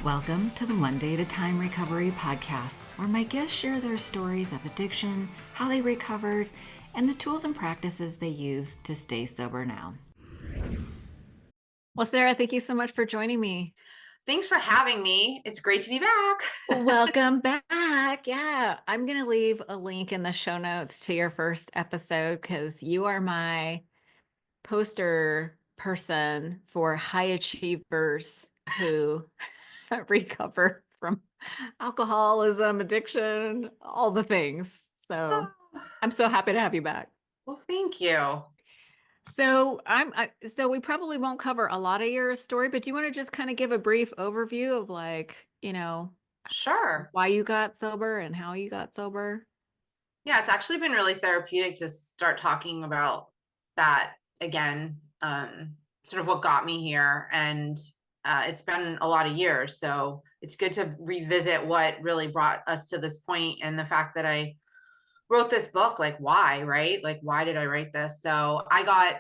Welcome to the One Day at a Time Recovery Podcast, where my guests share their stories of addiction, how they recovered, and the tools and practices they use to stay sober now. Well, Sarah, thank you so much for joining me. Thanks for having me. It's great to be back. Welcome back. Yeah, I'm going to leave a link in the show notes to your first episode because you are my poster person for high achievers who recover from alcoholism, addiction, all the things. So I'm so happy to have you back. Well, thank you. So we probably won't cover a lot of your story, but do you want to just kind of give a brief overview of Sure. why you got sober and how you got sober? Yeah, it's actually been really therapeutic to start talking about that again, sort of what got me here. And it's been a lot of years. So it's good to revisit what really brought us to this point and the fact that I wrote this book, like why, right? Like, why did I write this? So I got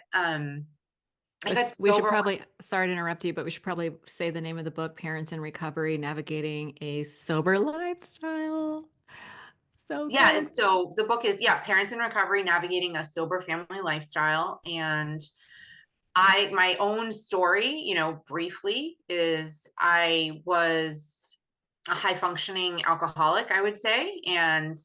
We should sober. probably, sorry to interrupt you, but we should probably say the name of the book, Parents in Recovery, Navigating a Sober Lifestyle. So Yeah, good. it's so the book is Parents in Recovery Navigating a Sober Family Lifestyle. And my own story, briefly, is I was a high functioning alcoholic, I would say. And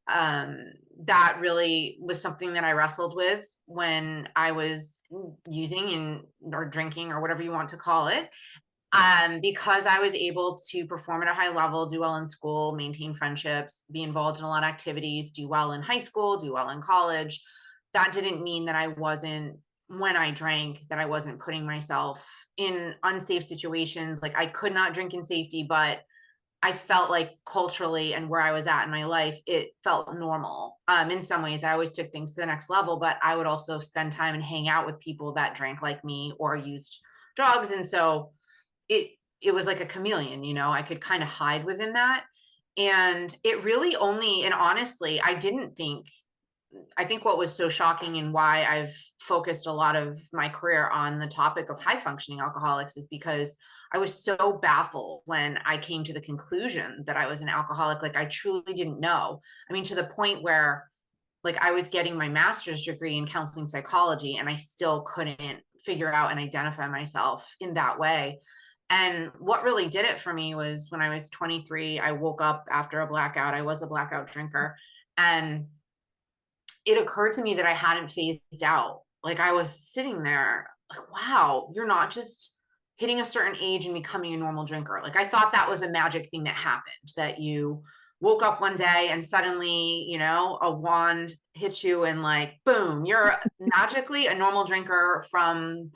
um, that really was something that I wrestled with when I was using or drinking or whatever you want to call it. Because I was able to perform at a high level, do well in school, maintain friendships, be involved in a lot of activities, do well in high school, do well in college. That didn't mean that I wasn't, when I drank, that I wasn't putting myself in unsafe situations. Like, I could not drink in safety, but I felt like culturally and where I was at in my life, it felt normal. In some ways, I always took things to the next level, but I would also spend time and hang out with people that drank like me or used drugs. And so it it was like a chameleon, I could kind of hide within that. And it really only, and honestly, I think what was so shocking and why I've focused a lot of my career on the topic of high functioning alcoholics is because I was so baffled when I came to the conclusion that I was an alcoholic. Like, I truly didn't know. I mean, to the point where, like, I was getting my master's degree in counseling psychology and I still couldn't figure out and identify myself in that way. And what really did it for me was when I was 23, I woke up after a blackout. I was a blackout drinker. And it occurred to me that I hadn't phased out. Like, I was sitting there like, wow, you're not just hitting a certain age and becoming a normal drinker. Like, I thought that was a magic thing that happened, that you woke up one day and suddenly, a wand hits you and, like, boom, you're magically a normal drinker from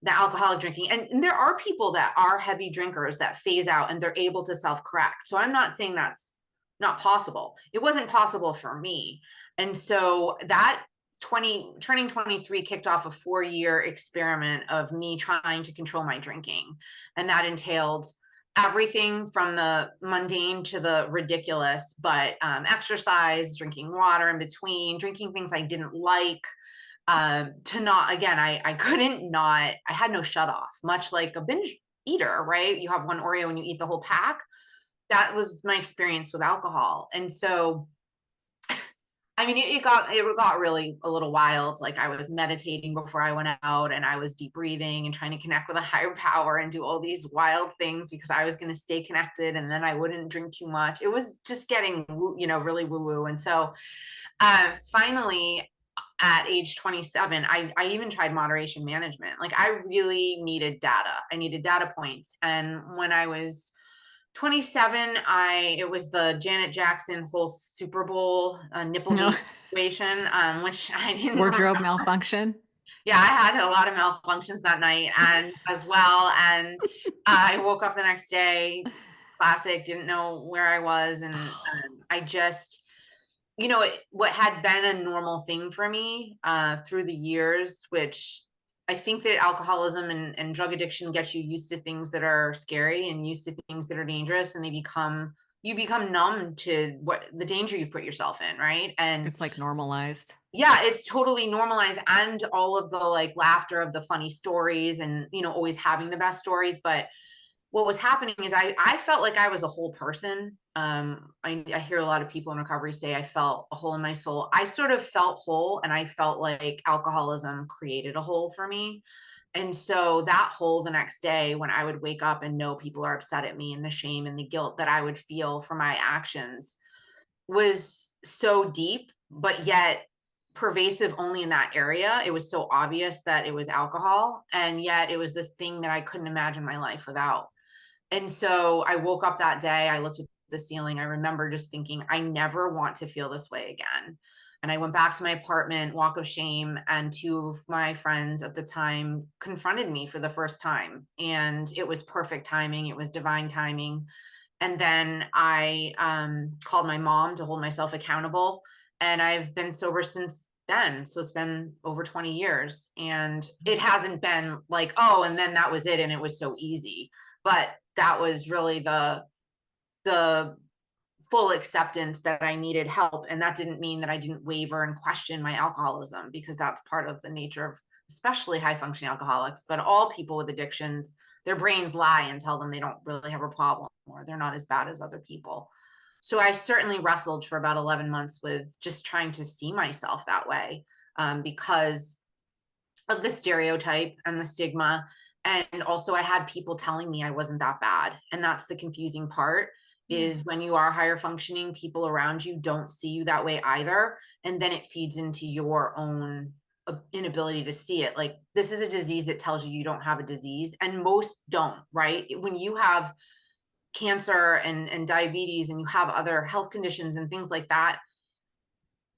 the alcoholic drinking. And there are people that are heavy drinkers that phase out and they're able to self-correct. So I'm not saying that's not possible. It wasn't possible for me. And so that turning 23 kicked off a 4-year experiment of me trying to control my drinking. And that entailed everything from the mundane to the ridiculous, but exercise, drinking water in between, drinking things I didn't like, to not, again, I couldn't not, I had no shut off, much like a binge eater, right? You have one Oreo and you eat the whole pack. That was my experience with alcohol. And so, I mean, it got really a little wild. Like, I was meditating before I went out and I was deep breathing and trying to connect with a higher power and do all these wild things because I was going to stay connected and then I wouldn't drink too much. It was just getting, really woo woo. And so, finally, at age 27, I even tried moderation management. Like, I really needed data. I needed data points. And when I was 27, it was the Janet Jackson whole Super Bowl No. Nipplegate situation, which I didn't remember. Wardrobe malfunction. Yeah, I had a lot of malfunctions that night and as well. And I woke up the next day, classic, didn't know where I was. And I just, what had been a normal thing for me through the years, which I think that alcoholism and drug addiction gets you used to things that are scary and used to things that are dangerous, and you become numb to what the danger you've put yourself in, right? And It's like normalized. yeah, it's totally normalized, and all of the, like, laughter of the funny stories and, always having the best stories. But what was happening is I felt like I was a whole person. I hear a lot of people in recovery say I felt a hole in my soul. I sort of felt whole, and I felt like alcoholism created a hole for me. And so that hole the next day, when I would wake up and know people are upset at me, and the shame and the guilt that I would feel for my actions was so deep, but yet pervasive only in that area. It was so obvious that it was alcohol. And yet it was this thing that I couldn't imagine my life without. And so I woke up that day, I looked at the ceiling. I remember just thinking, I never want to feel this way again. And I went back to my apartment, walk of shame, and two of my friends at the time confronted me for the first time. And it was perfect timing, it was divine timing. And then I called my mom to hold myself accountable. And I've been sober since then. So it's been over 20 years. And it hasn't been like, oh, and then that was it. And it was so easy. But that was really the full acceptance that I needed help. And that didn't mean that I didn't waver and question my alcoholism, because that's part of the nature of especially high functioning alcoholics, but all people with addictions, their brains lie and tell them they don't really have a problem or they're not as bad as other people. So I certainly wrestled for about 11 months with just trying to see myself that way, because of the stereotype and the stigma. And also I had people telling me I wasn't that bad. And that's the confusing part, Yeah. is when you are higher functioning, people around you don't see you that way either. And then it feeds into your own inability to see it. Like, this is a disease that tells you you don't have a disease, and most don't, right? When you have cancer and diabetes and you have other health conditions and things like that,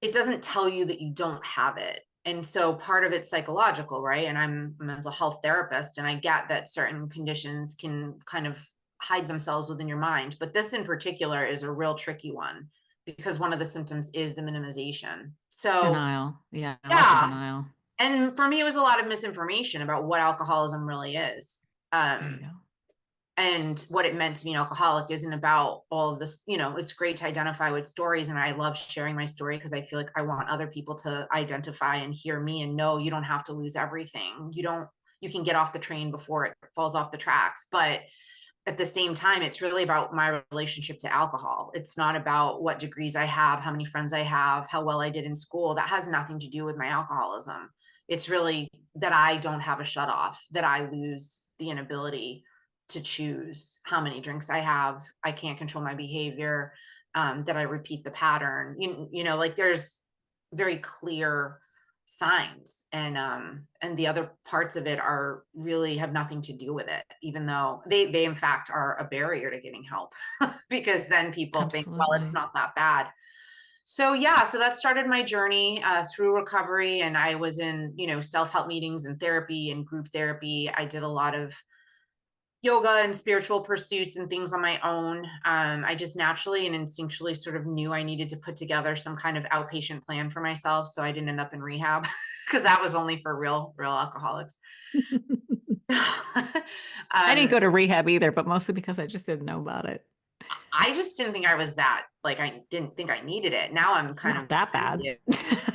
it doesn't tell you that you don't have it. And so part of it's psychological, right? And I'm a mental health therapist, and I get that certain conditions can kind of hide themselves within your mind. But this in particular is a real tricky one, because one of the symptoms is the minimization. So, Denial. Yeah, lots of yeah. denial. And for me, it was a lot of misinformation about what alcoholism really is. There you Um, go. and what it meant to be an alcoholic isn't about all of this. It's great to identify with stories, and I love sharing my story because I feel like I want other people to identify and hear me and know you don't have to lose everything. You can get off the train before it falls off the tracks. But at the same time, it's really about my relationship to alcohol. It's not about what degrees I have, how many friends I have, how well I did in school. That has nothing to do with my alcoholism. It's really that I don't have a shut off, that I lose the inability to choose how many drinks I have. I can't control my behavior, that I repeat the pattern. Like, there's very clear signs, and the other parts of it are really have nothing to do with it, even though they in fact are a barrier to getting help, because then people think, well, it's Absolutely. not that bad. So yeah, so that started my journey through recovery. And I was in self-help meetings and therapy and group therapy. I did a lot of yoga and spiritual pursuits and things on my own. I just naturally and instinctually sort of knew I needed to put together some kind of outpatient plan for myself, so I didn't end up in rehab, because that was only for real alcoholics. I didn't um, go to rehab either, but mostly because I just didn't know about it. I just didn't think I was that, like, I didn't think I needed it. Now I'm kind of, Not that bad.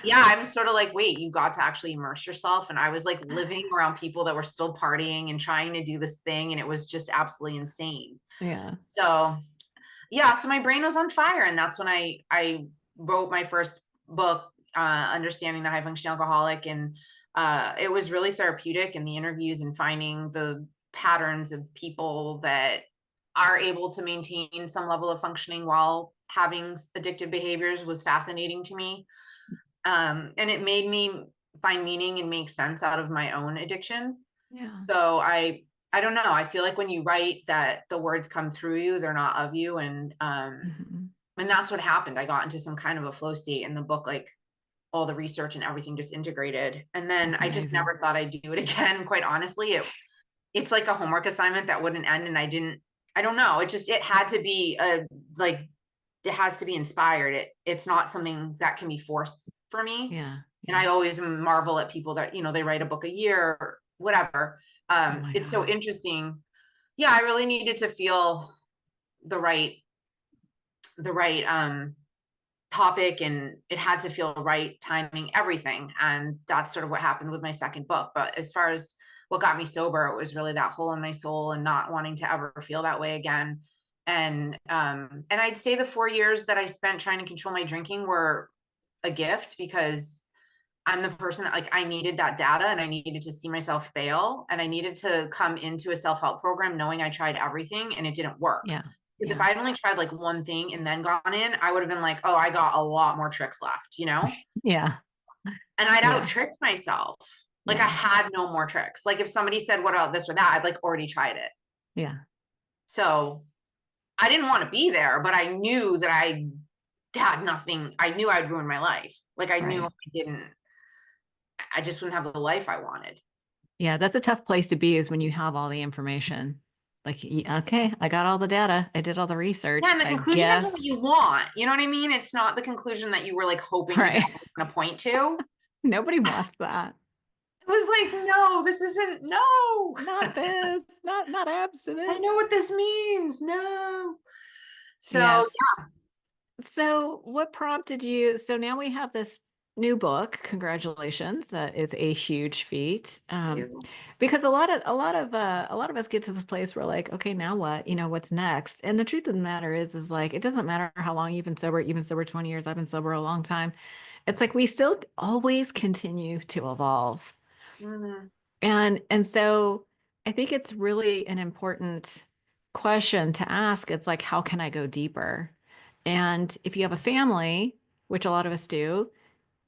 yeah, I'm sort of like, wait, you got to actually immerse yourself. And I was like living around people that were still partying and trying to do this thing, and it was just absolutely insane. Yeah. So yeah, so my brain was on fire, and that's when I wrote my first book, Understanding the High Functioning Alcoholic. And it was really therapeutic in the interviews, and finding the patterns of people that are able to maintain some level of functioning while having addictive behaviors was fascinating to me. And it made me find meaning and make sense out of my own addiction. Yeah. So I don't know. I feel like when you write, that the words come through you, they're not of you. Mhm. And that's what happened. I got into some kind of a flow state in the book, like all the research and everything just integrated. And then That's I just amazing. never thought I'd do it again. Quite honestly, it's like a homework assignment that wouldn't end. And I don't know. It had to be like, it has to be inspired. It's not something that can be forced for me. Yeah. And Yeah. I always marvel at people that, they write a book a year or whatever. Oh my It's so God. interesting. Yeah, I really needed to feel the right, the right topic, and it had to feel right timing, everything. And that's sort of what happened with my second book. But as far as what got me sober. It was really that hole in my soul and not wanting to ever feel that way again. And I'd say the 4 years that I spent trying to control my drinking were a gift, because I'm the person that, like, I needed that data and I needed to see myself fail. And I needed to come into a self-help program knowing I tried everything and it didn't work. Yeah. Because if Yeah. I had only tried like one thing and then gone in, I would have been like, oh, I got a lot more tricks left, you know? Yeah. And I'd out Yeah. tricked myself. Like, I Yeah. had no more tricks. Like, if somebody said, what else, this or that, I'd like already tried it. Yeah. So I didn't want to be there, but I knew that I had nothing. I knew I'd ruin my life. Like, I knew Right. I just wouldn't have the life I wanted. Yeah, that's a tough place to be is when you have all the information. Like, okay, I got all the data. I did all the Yeah, research. and the I conclusion isn't what guess. you want. You know what I mean? It's not the conclusion that you were like hoping the data Right. was going to point to. Nobody wants that. It was like, no, this isn't, no. Not this, not I know abstinence. what this means. No. So, Yes. So, what prompted you? So now we have this new book. Congratulations! It's a huge feat. you. Because a lot of us get to this place where like, okay, now what? You know, what's next? And the truth of the matter is like, it doesn't matter how long you've been sober. You've been sober 20 years. I've been sober a long time. It's like we still always continue to evolve. Mhm. And so I think it's really an important question to ask. It's like, how can I go deeper? And if you have a family, which a lot of us do,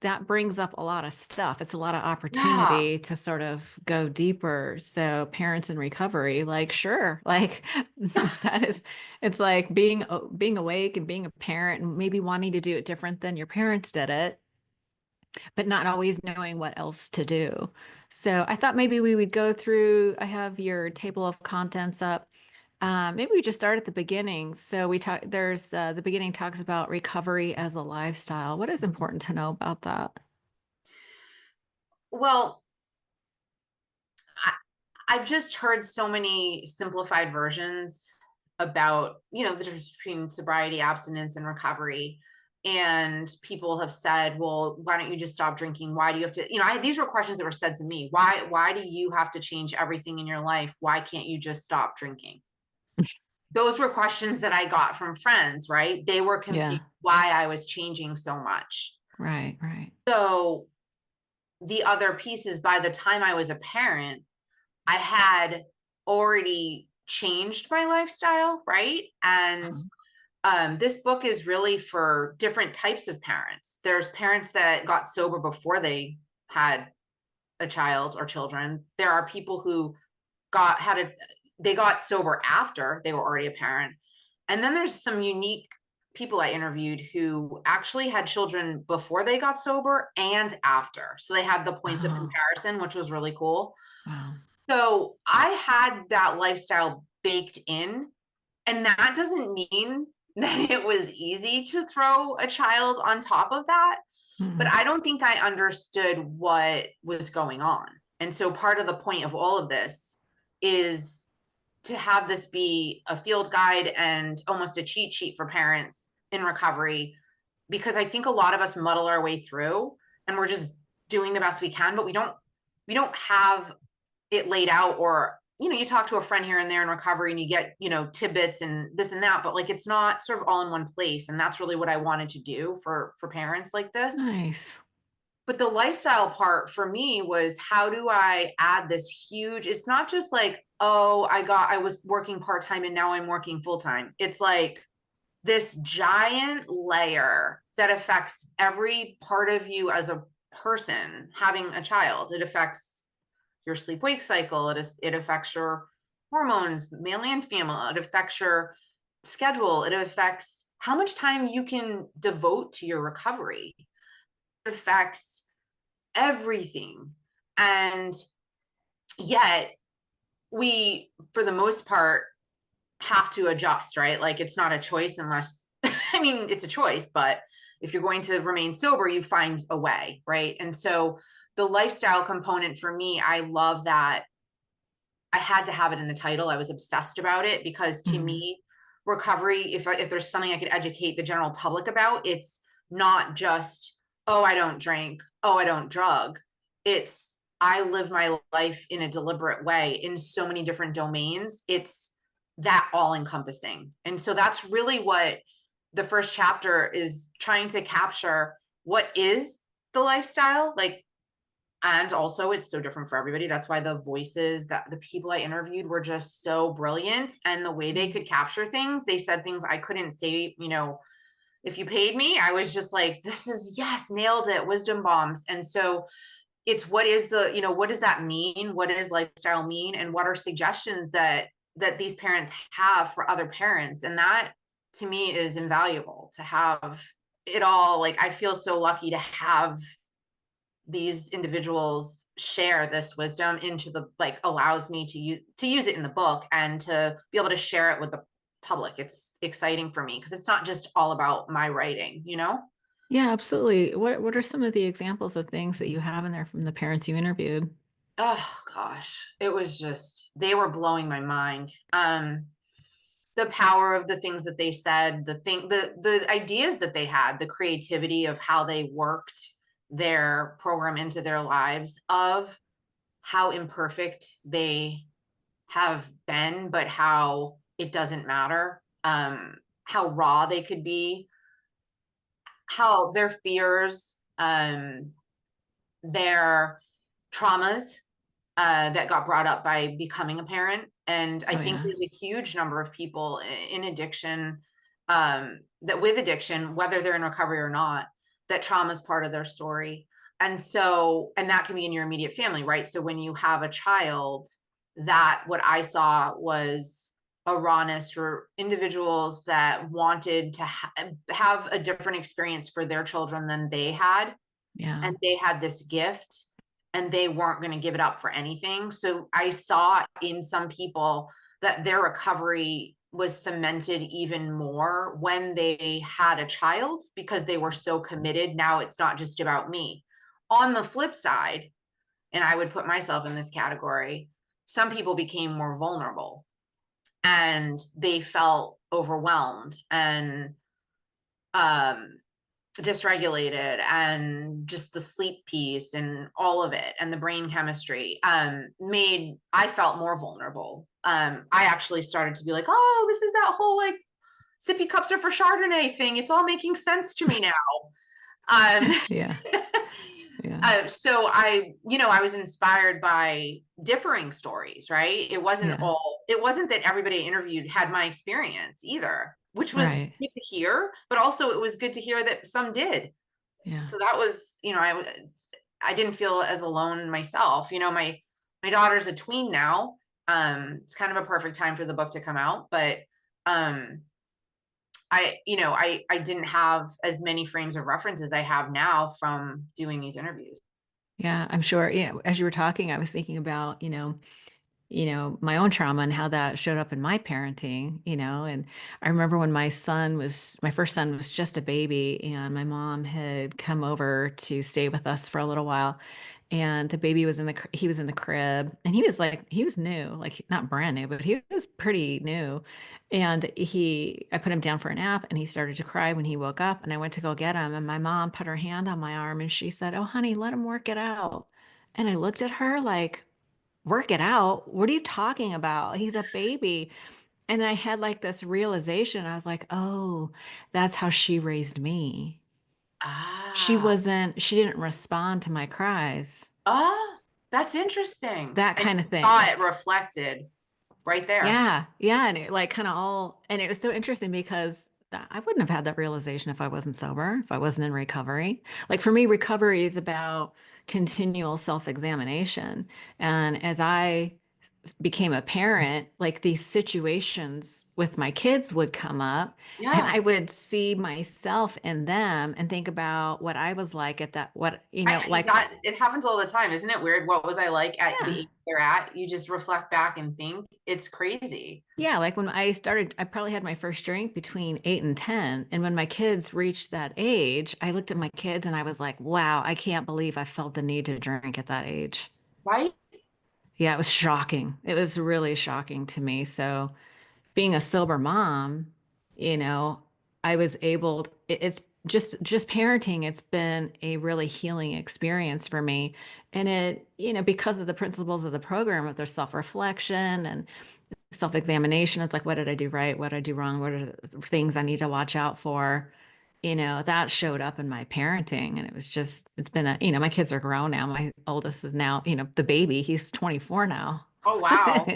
that brings up a lot of stuff. It's a lot of Yeah. opportunity to sort of go deeper. So parents in recovery, like, sure, like that is, it's like being awake and being a parent and maybe wanting to do it different than your parents did it, but not always knowing what else to do. So I thought maybe we would go through, I have your table of contents up. Maybe we just start at the beginning. So the beginning talks about recovery as a lifestyle. What is important to know about that? Well, I, I've just heard so many simplified versions about, the difference between sobriety, abstinence, and recovery. And people have said, well, why don't you just stop drinking? Why do you have to, these were questions that were said to me. Why do you have to change everything in your life? Why can't you just stop drinking? Those were questions that I got from friends, right? They were confused Yeah, why I was changing so much. right, right. So the other piece is, by the time I was a parent, I had already changed my lifestyle, right? And Um, this book is really for different types of parents. There's parents that got sober before they had a child or children. There are people who they got sober after they were already a parent. And then there's some unique people I interviewed who actually had children before they got sober and after. So they had the points of Oh, comparison, which was really cool. wow. So I had that lifestyle baked in, and that doesn't mean that it was easy to throw a child on top of that. But Mhm. I don't think I understood what was going on. And so part of the point of all of this is to have this be a field guide and almost a cheat sheet for parents in recovery, because I think a lot of us muddle our way through and we're just doing the best we can, but we don't have it laid out. Or you talk to a friend here and there in recovery and you get tidbits and this and that, but like it's not sort of all in one place. And that's really what I wanted to do for parents like this. Nice. But the lifestyle part for me was, how do I add this huge, it's not just like, oh, I was working part-time and now I'm working full-time. It's like this giant layer that affects every part of you as a person having a child. It affects your sleep wake cycle. It affects your hormones, male and female. It affects your schedule. It affects how much time you can devote to your recovery. It affects everything. And yet we, for the most part, have to adjust, right? Like, it's not a choice unless, I mean, it's a choice, but if you're going to remain sober, you find a way, right? And so the lifestyle component for me, I love that I had to have it in the title. I was obsessed about it because, to Mhm. me, recovery, if there's something I could educate the general public about, it's not just, oh, I don't drink, oh, I don't drug. It's I live my life in a deliberate way in so many different domains. It's that all encompassing. And so that's really what the first chapter is trying to capture. What is the lifestyle? Like, and also it's so different for everybody. That's why the voices that the people I interviewed were just so brilliant, and the way they Mm. could capture things, they said things I couldn't say, if you paid me. I was just like, this is, yes, nailed it, wisdom bombs. And so it's, what is the, what does that mean? What does lifestyle mean? And what are suggestions that these parents have for other parents? And that to me is invaluable to have it all. Like, I feel so lucky to have these individuals share this wisdom into the, like, allows me to use it in the book and to be able to share it with the public. It's exciting for me because it's not just all about my writing. Yeah, absolutely. What are some of the examples of things that you have in there from the parents you interviewed? Oh gosh, it was just, they were blowing my mind. The power of the things that they said, the ideas that they had, the creativity of how they worked their program into their lives, of how imperfect they have been, but how it doesn't matter. How raw they could be, how their fears, their traumas, that got brought up by becoming a parent. And I Oh think yeah. there's a huge number of people in addiction, that with addiction, whether they're in recovery or not, that trauma is part of their story. And so, and that can be in your immediate family, right? So when you have a child, that what I saw was a rawness for individuals that wanted to have a different experience for their children than they had, Yeah. and they had this gift and they weren't going to give it up for anything. So I saw in some people that their recovery was cemented even more when they had a child, because they were so committed. Now it's not just about me. On the flip side, and I would put myself in this category, some people became more vulnerable and they felt overwhelmed and um dysregulated, and just the sleep piece and all of it and the brain chemistry, made I felt more vulnerable. I actually started to be like, oh, this is that whole, like, sippy cups are for Chardonnay thing. It's all making sense to me now. um Yeah. Yeah. so I was inspired by differing stories, right? Yeah. It wasn't that everybody interviewed had my experience either, which was Right. good to hear, but also it was good to hear that some did. Yeah. So that was, I didn't feel as alone myself. My daughter's a tween now. It's kind of a perfect time for the book to come out, but um I didn't have as many frames of reference as I have now from doing these interviews. Yeah, I'm sure. Yeah, as you were talking, I was thinking about, my own trauma and how that showed up in my parenting, and I remember when my first son was just a baby, and my mom had come over to stay with us for a little while, and the baby was he was in the crib, and he was new, like not brand new, but he was pretty new. And I put him down for a nap, and he started to cry when he woke up, and I went to go get him, and my mom put her hand on my arm and she said, "Oh, honey, let him work it out." And I looked at her like, work it out? What are you talking about? He's a baby. And I had like this realization. I was like, oh, that's how she raised me. Ah, She didn't respond to my cries, ah, that's interesting. that And kind you of thing. saw Like, it reflected right there. yeah, yeah. And it like kind of and it was so interesting because I wouldn't have had that realization if I wasn't sober, if I wasn't in recovery. Like for me, recovery is about continual self-examination. And as I became a parent, like these situations with my kids would come up, and Yeah. I would see myself in them and think about what I was like at that, like, That it happens all the time. Isn't it weird? What was I like at the yeah. age they're at? You just reflect back and think. It's crazy. Yeah, like when I probably had my first drink between 8 and 10. And when my kids reached that age, I looked at my kids and I was like, wow, I can't believe I felt the need to drink at that age. Right? Yeah, it was shocking. It was really shocking to me. So being a sober mom, you know, I was able, it's just parenting, it's been a really healing experience for me. And because of the principles of the program with their self-reflection and self-examination, it's like, what did I do right? What did I do wrong? What are the things I need to watch out for? That showed up in my parenting. And it's been my kids are grown now. My oldest is now, the baby, he's 24 now. Oh, wow.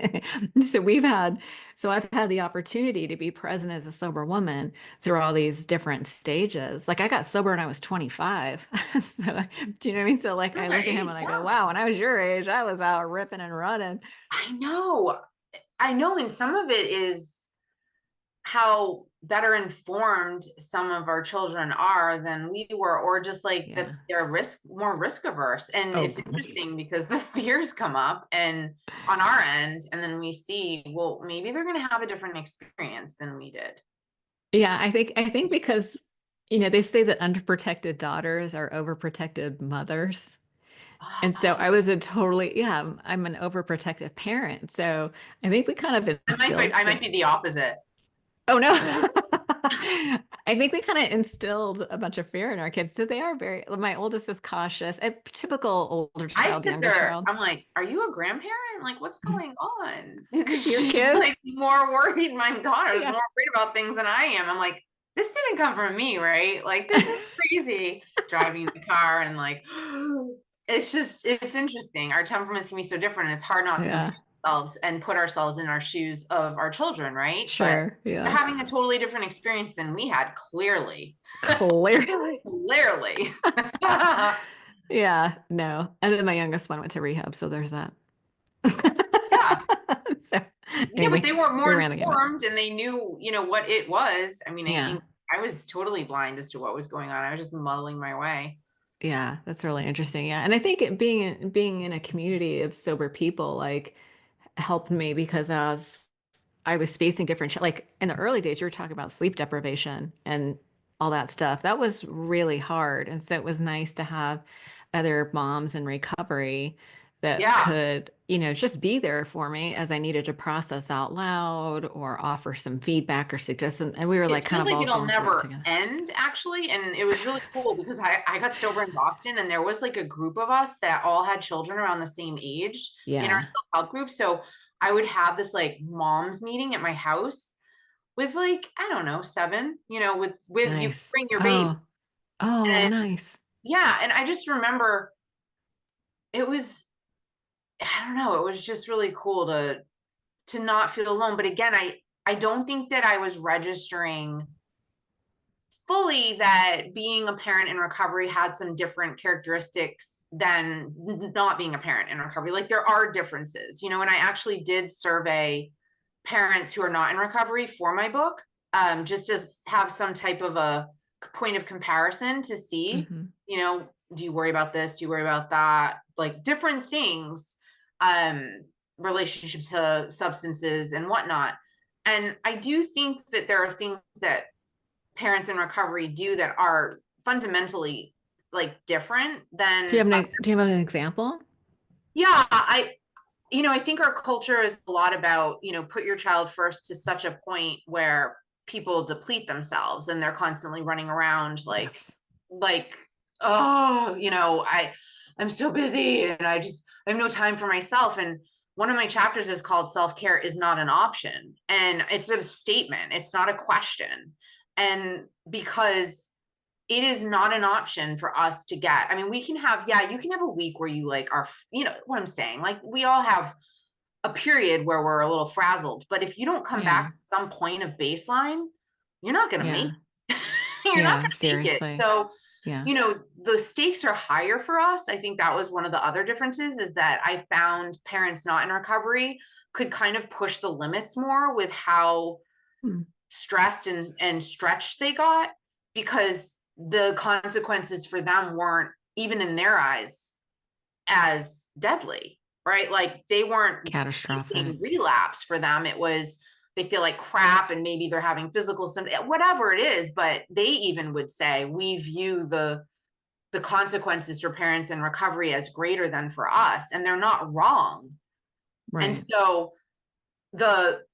So we've had, so I've had the opportunity to be present as a sober woman through all these different stages. Like I got sober when I was 25. So do you know what I mean? So like I look at him Right. and I go, Yeah. wow, when I was your age, I was out ripping and running. I know. I know. And some of it is how better informed some of our children are than we were, or just like that Yeah. they're more risk averse. And Oh, it's interesting because the fears come up and on our end, and then we see, well, maybe they're going to have a different experience than we did. yeah. I think because, they say that underprotected daughters are overprotected mothers. And so Oh, I was yeah, I'm an overprotective parent. So I think we kind of instilled I might some. be the opposite. Oh no. I think we kind of instilled a bunch of fear in our kids. So they are my oldest is cautious, a typical older I child, sit younger there, child. I'm like, are you a grandparent? Like, what's going on? Because Your she's kids? like more worried. My daughter's Yeah. more worried about things than I am. I'm like, this didn't come from me, right? Like, this is crazy. Driving the car and like, it's interesting. Our temperaments can be so different, and it's hard not to compare Yeah, ourselves and put ourselves in our shoes of our children, right? But sure. they're Yeah. having a totally different experience than we had, clearly. Clearly. Clearly. Yeah, no. And then my youngest one went to rehab, so there's that. Yeah. So Yeah, but anyway, they were more we ran the gamut. informed and they knew, what it was. I mean, I Yeah. think I was totally blind as to what was going on. I was just muddling my way. Yeah, that's really interesting. Yeah. And I think being in a community of sober people like helped me because I was facing different like in the early days you were talking about sleep deprivation and all that stuff. That was really hard. And so it was nice to have other moms in recovery that Yeah. could, just be there for me as I needed to process out loud or offer some feedback or suggestions. And we were like It kind feels of like all it'll going through it never together. end, actually. And it was really cool because I got sober in Boston and there was like a group of us that all had children around the same age in our Yeah. self-help group. So I would have this like moms meeting at my house with like, I don't know, seven, with you Nice. bring your baby. Oh, And nice. yeah, and I just remember it was I don't know, it was just really cool to not feel alone. But again, I don't think that I was registering fully that being a parent in recovery had some different characteristics than not being a parent in recovery. Like there are differences, and I actually did survey parents who are not in recovery for my book, just to have some type of a point of comparison to see, Hmm. do you worry about this? Do you worry about that? Like different things, um, relationships to substances and whatnot. And I do think that there are things that parents in recovery do that are fundamentally like different Do you than have an example? yeah, I think our culture is a lot about, put your child first to such a point where people deplete themselves and they're constantly running around Yes. like, oh, I'm so busy and I have no time for myself. And one of my chapters is called Self-Care is Not an Option. And it's a statement, it's not a question. And because it is not an option for us to get. I mean, you can have a week where you like are, what I'm saying? Like we all have a period where we're a little frazzled, but if you don't come back Yeah. to some point of baseline, you're not going to make Yeah. you're not Yeah. going to make it. Seriously. So, Yeah. the stakes are higher for us. I think that was one of the other differences is that I found parents not in recovery could kind of push the limits more with how Hmm. stressed and stretched they got because the consequences for them weren't even in their eyes as deadly, right? Like they weren't Catastrophic. facing relapse for them. It was they feel like crap and maybe they're having physical symptoms, whatever it is. But they even would say we view the consequences for parents in recovery as greater than for us, and they're not wrong. And Right. so the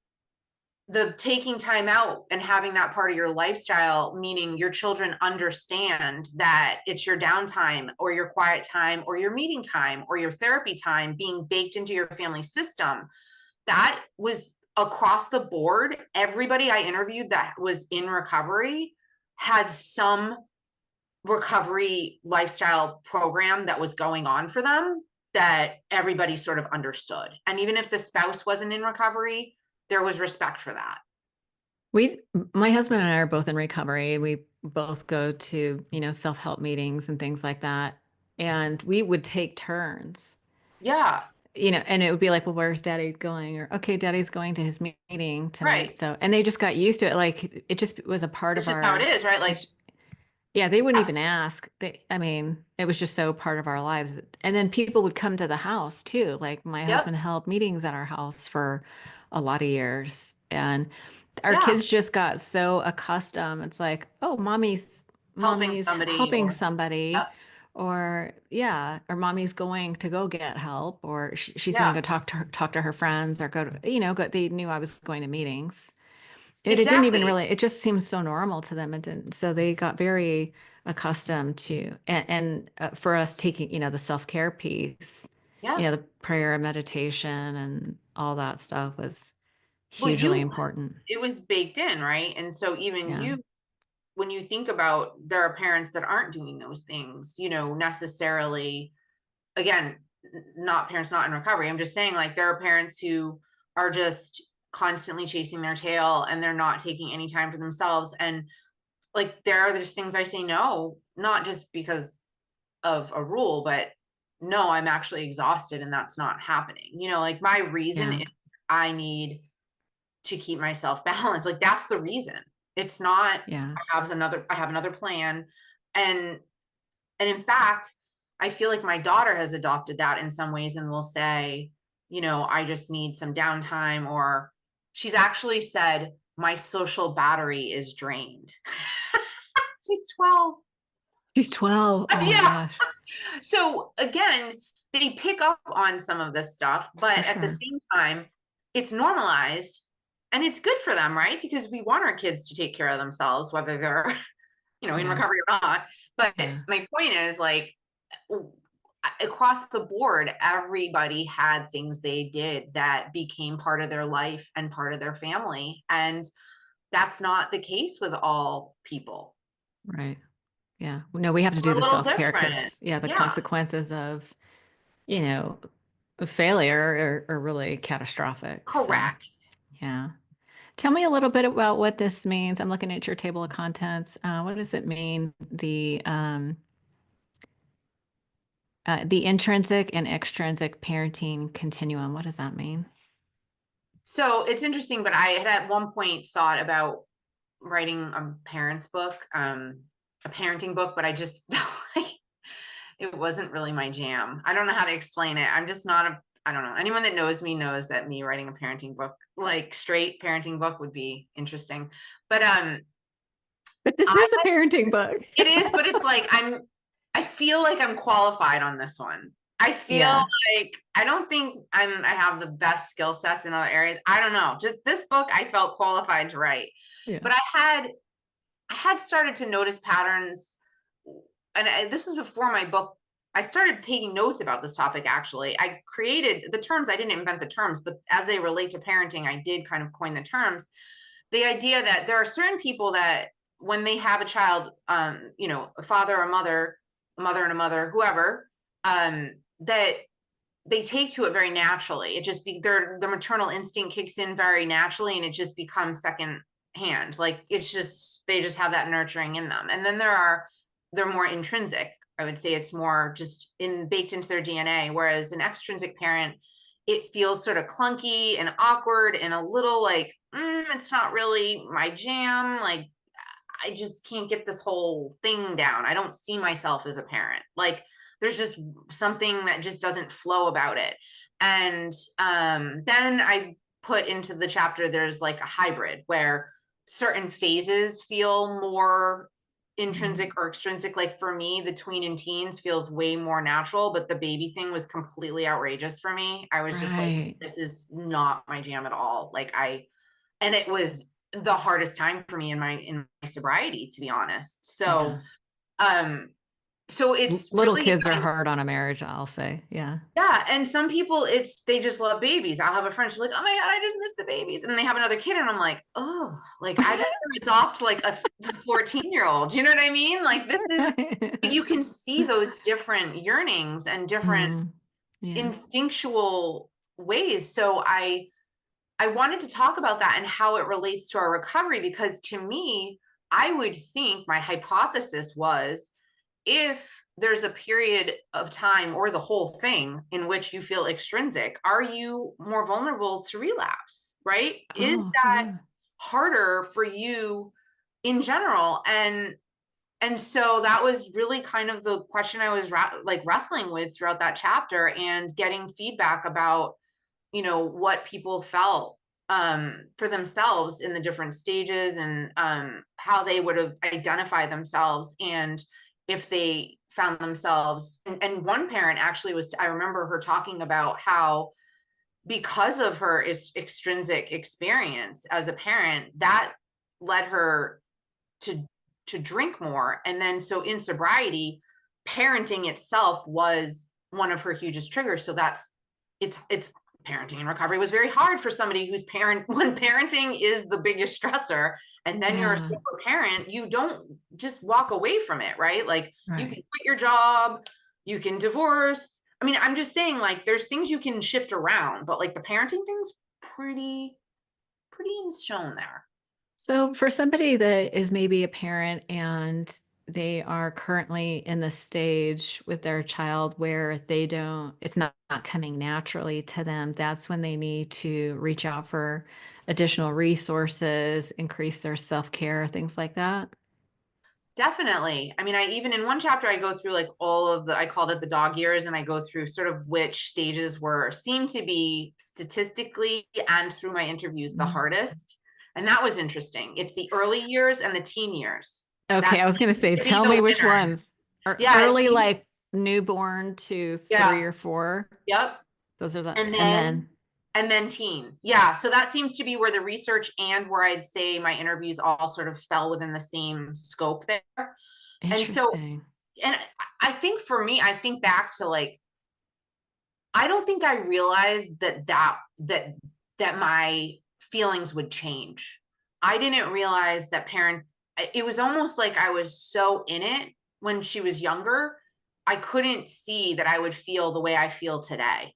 the taking time out and having that part of your lifestyle, meaning your children understand that it's your downtime or your quiet time or your meeting time or your therapy time being baked into your family system. That was across the board. Everybody I interviewed that was in recovery had some recovery lifestyle program that was going on for them that everybody sort of understood. And even if the spouse wasn't in recovery, there was respect for that. We, my husband and I are both in recovery. We both go to, self-help meetings and things like that. And we would take turns, Yeah, and it would be like, well, where's daddy going? Or, okay, daddy's going to his meeting tonight. right. So, and they just got used to it. Like it just was a part It's of just how it our, is, right? Like, it's, yeah, they wouldn't yeah, even ask. I mean, it was just so part of our lives. And then people would come to the house too. Like my yep, husband held meetings at our house for a lot of years. And our yeah, kids just got so accustomed. It's like, oh, helping mommy's somebody helping or, somebody, yep, or yeah, or mommy's going to go get help, or she's going yeah, to go talk to her friends, or go to, they knew I was going to meetings. It didn't even exactly. really, it just seems so normal to them. It didn't. So they got very accustomed to, and for us taking, the self-care piece, Yeah. the prayer and meditation and all that stuff was Well, hugely important. it was baked in, right? And so even Yeah. you, when you think about there are parents that aren't doing those things, necessarily, again, not parents not in recovery. I'm just saying, like, there are parents who are just constantly chasing their tail and they're not taking any time for themselves. And like, there are just things I say no, not just because of a rule, but no, I'm actually exhausted and that's not happening. Like, my reason Yeah. is I need to keep myself balanced. Like, that's the reason. It's not Yeah. I have another plan. And in fact, I feel like my daughter has adopted that in some ways and will say, I just need some downtime, or she's actually said my social battery is drained. She's 12. She's 12. Oh my Yeah. gosh. So again, they pick up on some of this stuff, For but at the sure. same time, it's normalized and it's good for them, right? Because we want our kids to take care of themselves, whether they're, in Yeah. recovery or not. But Yeah. my point is, like, across the board, everybody had things they did that became part of their life and part of their family. And that's not the case with all people. Right. Yeah. No, we have to do We're a the little self-care different. because, yeah, the Yeah, consequences you know, of failure are really catastrophic. So, correct. yeah. Tell me a little bit about what this means. I'm looking at your table of contents. What does it mean? The intrinsic and extrinsic parenting continuum. What does that mean? So it's interesting, but I had at one point thought about writing a parenting book, but I just felt like it wasn't really my jam. I don't know how to explain it. I'm just not I don't know. Anyone that knows me knows that me writing a parenting book, like straight parenting book, would be interesting. But But this I is a parenting book. it is, but it's like I feel like I'm qualified on this one. I feel Yeah. like I don't think I have the best skill sets in other areas. I don't know. Just this book I felt qualified to write. Yeah. But I had started to notice patterns, and this was before my book. I started taking notes about this topic. Actually, I created the terms. I didn't invent the terms, but as they relate to parenting, I did kind of coin the terms. The idea that there are certain people that when they have a child, a father or a mother and a mother, whoever, that they take to it very naturally. It just their maternal instinct kicks in very naturally, and it just becomes second hand. Like, it's just they just have that nurturing in them. And then they're more intrinsic. I would say it's more just baked into their DNA. Whereas an extrinsic parent, it feels sort of clunky and awkward and a little like, it's not really my jam. Like, I just can't get this whole thing down. I don't see myself as a parent. Like, there's just something that just doesn't flow about it. And then I put into the chapter, there's like a hybrid where certain phases feel more Mhm. intrinsic or extrinsic. Like, for me, the tween and teens feels way more natural, but the baby thing was completely outrageous for me. I was just like, Right. this is not my jam at all. Like, and it was the hardest time for me in my sobriety, to be honest. Yeah. Um, so it's Little really, kids are hard on a marriage, I'll say. Yeah. yeah. And some people, they just love babies. I'll have a friend, she's like, oh my God, I just miss the babies. And they have another kid. And I'm like, oh, like I'd rather adopt like a 14-year-old. You know what I mean? Like this is, but you can see those different yearnings and different Mm, yeah. instinctual ways. So I wanted to talk about that and how it relates to our recovery, because to me, I would think my hypothesis was, if there's a period of time or the whole thing in which you feel extrinsic, are you more vulnerable to relapse, right? Is Oh, that yeah. harder for you in general? And so that was really kind of the question I was like wrestling with throughout that chapter, and getting feedback about, what people felt for themselves in the different stages, and how they would have identified themselves, and if they found themselves. And one parent actually was, I remember her talking about how, because of her extrinsic experience as a parent, that led her to drink more. And then so in sobriety, parenting itself was one of her hugest triggers. So it's parenting and recovery was very hard for somebody who's when parenting is the biggest stressor, and then you're a Yeah. sober parent, you don't just walk away from it, right? Like you can Right. quit your job, you can divorce. I mean, I'm just saying, like, there's things you can shift around, but like the parenting thing's pretty in stone there. So, for somebody that is maybe a parent and they are currently in the stage with their child where it's not coming naturally to them, that's when they need to reach out for additional resources, increase their self-care, things like that. Definitely. I mean, I even in one chapter, I go through like all of I called it the dog years, and I go through sort of which stages seem to be statistically and through my interviews the Mm. hardest. And that was interesting. It's the early years and the teen years. That Okay, I was going to say, seems to be tell the me which winners. ones are Yeah, it early, seems, like newborn to three yeah, or four. yep. Those are And and then then teen. Yeah. So that seems to be where the research and where I'd say my interviews all sort of fell within the same scope there. And so, interesting. and I think for me, I think back to like, I don't think I realized that my feelings would change. I didn't realize that it was almost like I was so in it when she was younger. I couldn't see that I would feel the way I feel today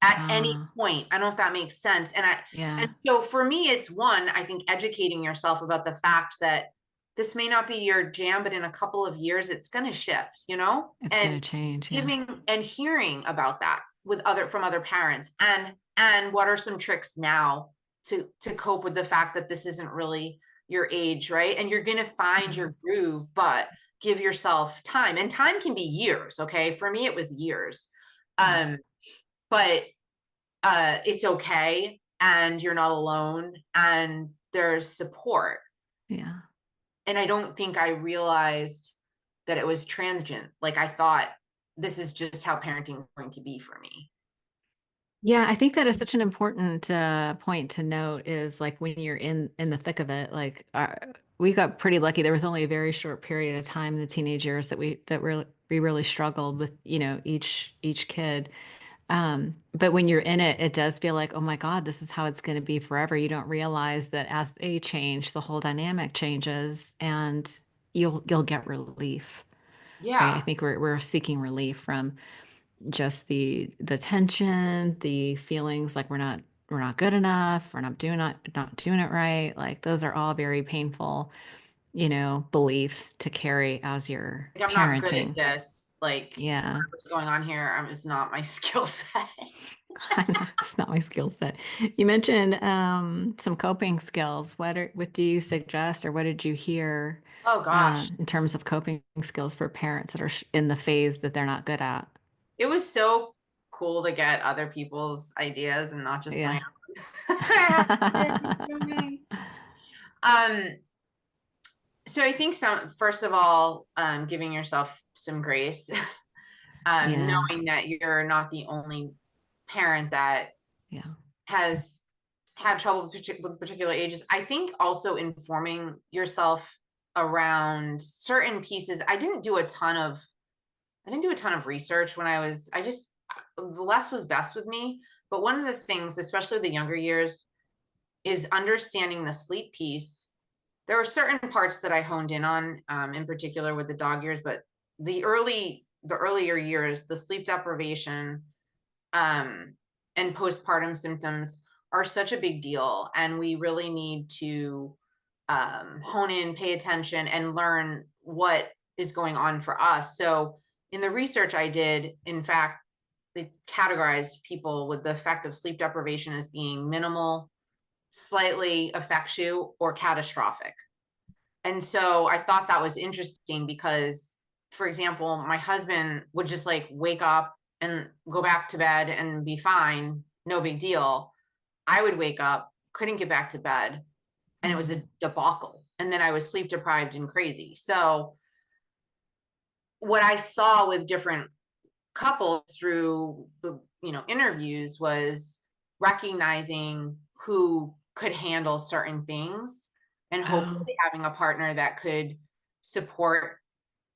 at any Ah, point. I don't know if that makes sense. And yeah, so for me, it's one, I think educating yourself about the fact that this may not be your jam, but in a couple of years, it's going to shift, it's and going to change. Yeah. giving and hearing about that from other parents, and what are some tricks now to cope with the fact that this isn't really your age, right? And you're going to find Yeah. your groove, but give yourself time, and time can be years. Okay. For me, it was years. Yeah. Um, but it's okay, and you're not alone, and there's support. Yeah. And I don't think I realized that it was transient. Like I thought this is just how parenting is going to be for me. Yeah, I think that is such an important point to note is like when you're in the thick of it, like we got pretty lucky. There was only a very short period of time in the teenage years we really struggled with, each kid. But when you're in it, it does feel like, oh my God, this is how it's going to be forever. You don't realize that as they change, the whole dynamic changes and you'll get relief, right? I Yeah. think we're seeking relief from just the tension, the feelings like we're not good enough, we're not doing it right. Like those are all very painful, beliefs to carry as you're Like I'm not good at parenting. this. Like Yeah. what's going on here is not my skill set. It's not my skill set. You mentioned some coping skills. What do you suggest or what did you hear Oh gosh. in terms of coping skills for parents that are in the phase that they're not good at? It was so cool to get other people's ideas and not just my Yeah. own. I have to say, it's so nice. Um, so I think first of all, giving yourself some grace, Yeah. knowing that you're not the only parent that Yeah. has had trouble with particular ages. I think also informing yourself around certain pieces. I didn't do a ton of research when I just, the less was best with me. But one of the things, especially the younger years, is understanding the sleep piece. There were certain parts that I honed in on, in particular with the dog years, but the earlier years, the sleep deprivation, um, and postpartum symptoms are such a big deal, and we really need to hone in, pay attention, and learn what is going on for us. So, in the research I did, in fact, they categorized people with the effect of sleep deprivation as being minimal, slightly affects you, or catastrophic. And so I thought that was interesting because, for example, my husband would just like wake up and go back to bed and be fine, no big deal. I would wake up, couldn't get back to bed, and it was Mm. a debacle. And then I was sleep deprived and crazy. So, what I saw with different couples through the, interviews was recognizing who could handle certain things, and Oh, hopefully having a partner that could support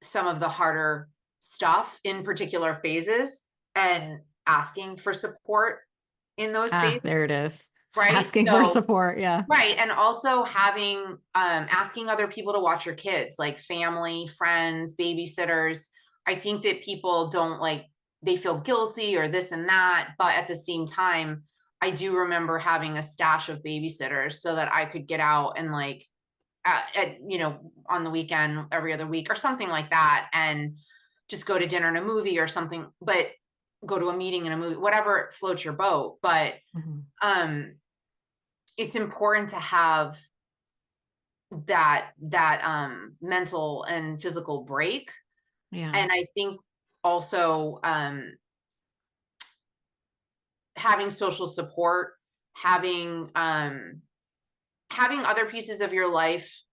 some of the harder stuff in particular phases, and asking for support in those there it phases, is. right? Asking for So, support. Yeah. right, and also having, asking other people to watch your kids, like family, friends, babysitters. I think that people don't like, they feel guilty or this and that, but at the same time, I do remember having a stash of babysitters so that I could get out and like, on the weekend, every other week or something like that, and just go to dinner and a movie or something, but go to a meeting and a movie, whatever floats your boat. But Mhm. um it's important to have that mental and physical break. Yeah. And I think also, having social support, having having other pieces of your life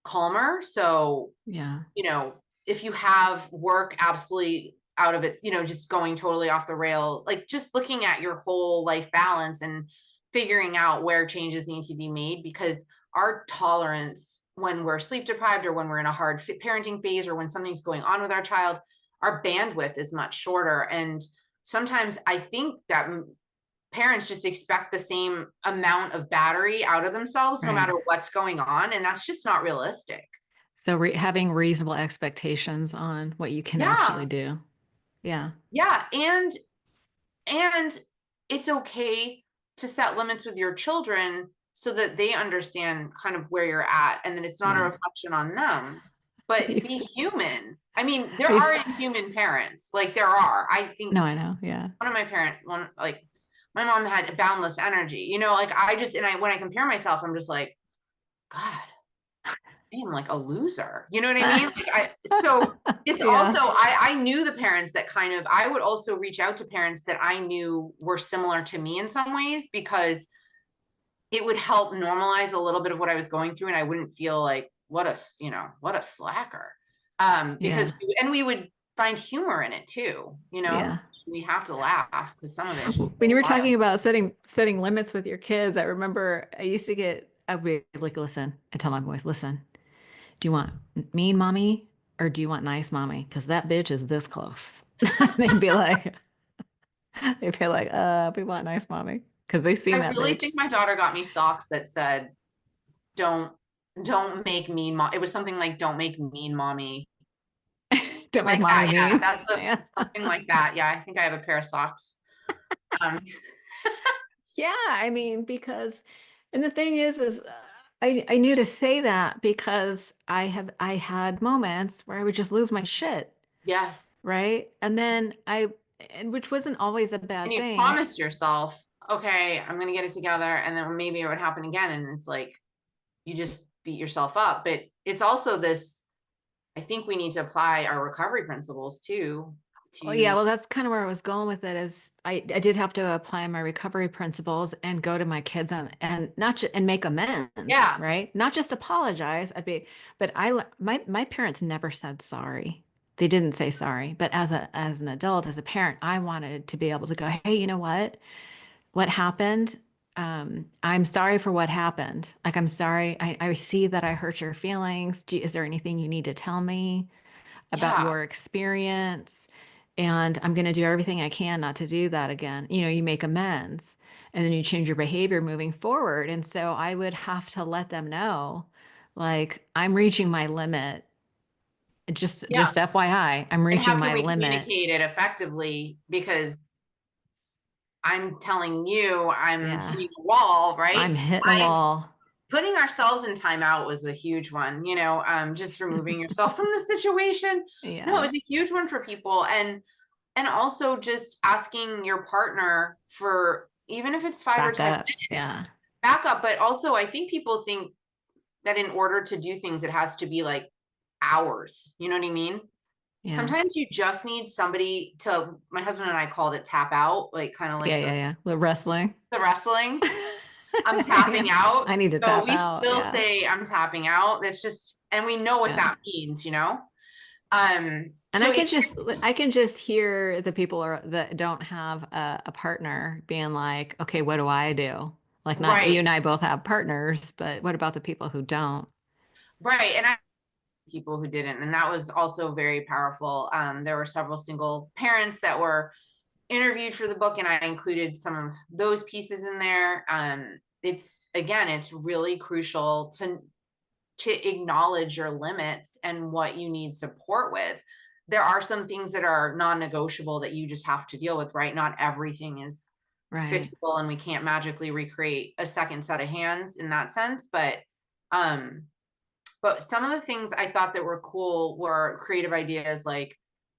calmer. So, Yeah. you know, if you have work absolutely out of it, just going totally off the rails, like just looking at your whole life balance and figuring out where changes need to be made, because our tolerance when we're sleep deprived or when we're in a hard parenting phase or when something's going on with our child, our bandwidth is much shorter. And sometimes I think that parents just expect the same amount of battery out of themselves no Right. matter what's going on. And that's just not realistic. So having reasonable expectations on what you can actually Yeah. do. Yeah. Yeah. And it's okay to set limits with your children so that they understand kind of where you're at, and that it's not a Yeah. reflection on them, I but used be to, human. I mean, there I used are to- inhuman parents. Like there are. I think no, I know. Yeah. one of my parents, one like my mom had boundless energy. Like I just, and I when I compare myself, I'm just like, God, I am like a loser. You know what I mean? Like so it's also, Yeah. I knew the parents that kind of, I would also reach out to parents that I knew were similar to me in some ways, because it would help normalize a little bit of what I was going through, and I wouldn't feel like what a slacker. Because Yeah. and we would find humor in it too. Yeah. We have to laugh because some of it is just When so you were wild. talking about setting limits with your kids, I remember I'd be like, listen, I tell my boys, listen, do you want mean mommy or do you want nice mommy? Because that bitch is this close. They'd be like, we want nice mommy. Because they seen I that really bitch. think my daughter got me socks that said, don't don't make mean mom. It was something like, don't make mean mommy. Don't make Like mommy that. Yeah, mean. that's Yeah. something like that. Yeah, I think I have a pair of socks. Um, Yeah, I mean, because, and the thing is, I knew to say that because I had moments where I would just lose my shit, yes. right? And which wasn't always a And bad you thing. promised yourself, okay, I'm going to get it together. And then maybe it would happen again. And it's like, you just beat yourself up. But it's also this, I think we need to apply our recovery principles too, Oh yeah, to, well, that's kind of where I was going with it is I did have to apply my recovery principles and go to my kids and not ju and make amends, yeah, right? Not just apologize. But my parents never said sorry. They didn't say sorry. But as an adult, as a parent, I wanted to be able to go, hey, you know what? What happened? I'm sorry for what happened. Like, I'm sorry. I see that I hurt your feelings. Is there anything you need to tell me about Yeah. your experience? And I'm going to do everything I can not to do that again. You make amends and then you change your behavior moving forward. And so I would have to let them know, like, I'm reaching my limit. Yeah. Just FYI, I'm And reaching how can my we limit. communicate it effectively? Because I'm telling you, I'm Yeah. hitting a wall, right? I'm hitting a I wall. Putting ourselves in timeout was a huge one, just removing yourself from the situation. No, it Yeah. was a huge one for people. And also just asking your partner for, even if it's 5 or 10 Back up. minutes, Yeah. backup. But also I think people think that in order to do things, it has to be like hours. You know what I mean? Yeah. Sometimes you just need somebody to, my husband and I called it tap out, like kind of Yeah. like Yeah. Yeah. The wrestling. the wrestling. I'm tapping Yeah. out. I need to So tap we out. still Yeah. say I'm tapping out. That's just, and we know what Yeah. that means. And So it, I can just hear the people that don't have a partner being like, okay, what do I do? Like, not you right, and I both have partners, but what about the people who don't? right. And I people who didn't, and that was also very powerful. There were several single parents that were interviewed for the book, and I included some of those pieces in there. It's again, it's really crucial to acknowledge your limits and what you need support with. There are some things that are non-negotiable that you just have to deal with, right? Not everything is Right. fixable, and we can't magically recreate a second set of hands in that sense. Um, but some of the things I thought that were cool were creative ideas like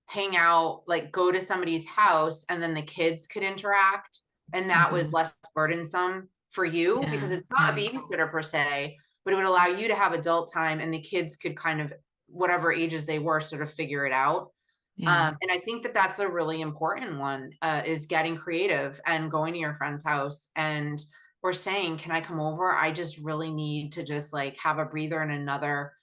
hang out, like go to somebody's house and then the kids could interact. And that was Hmm. less burdensome for you because Yeah. it's not a Right. babysitter per se, but it would allow you to have adult time and the kids could kind of, whatever ages they were, sort of figure it out. Yeah. And I think that that's a really important one, is getting creative and going to your friend's house and or saying, "Can I come over? I just really need to just like have a breather and another,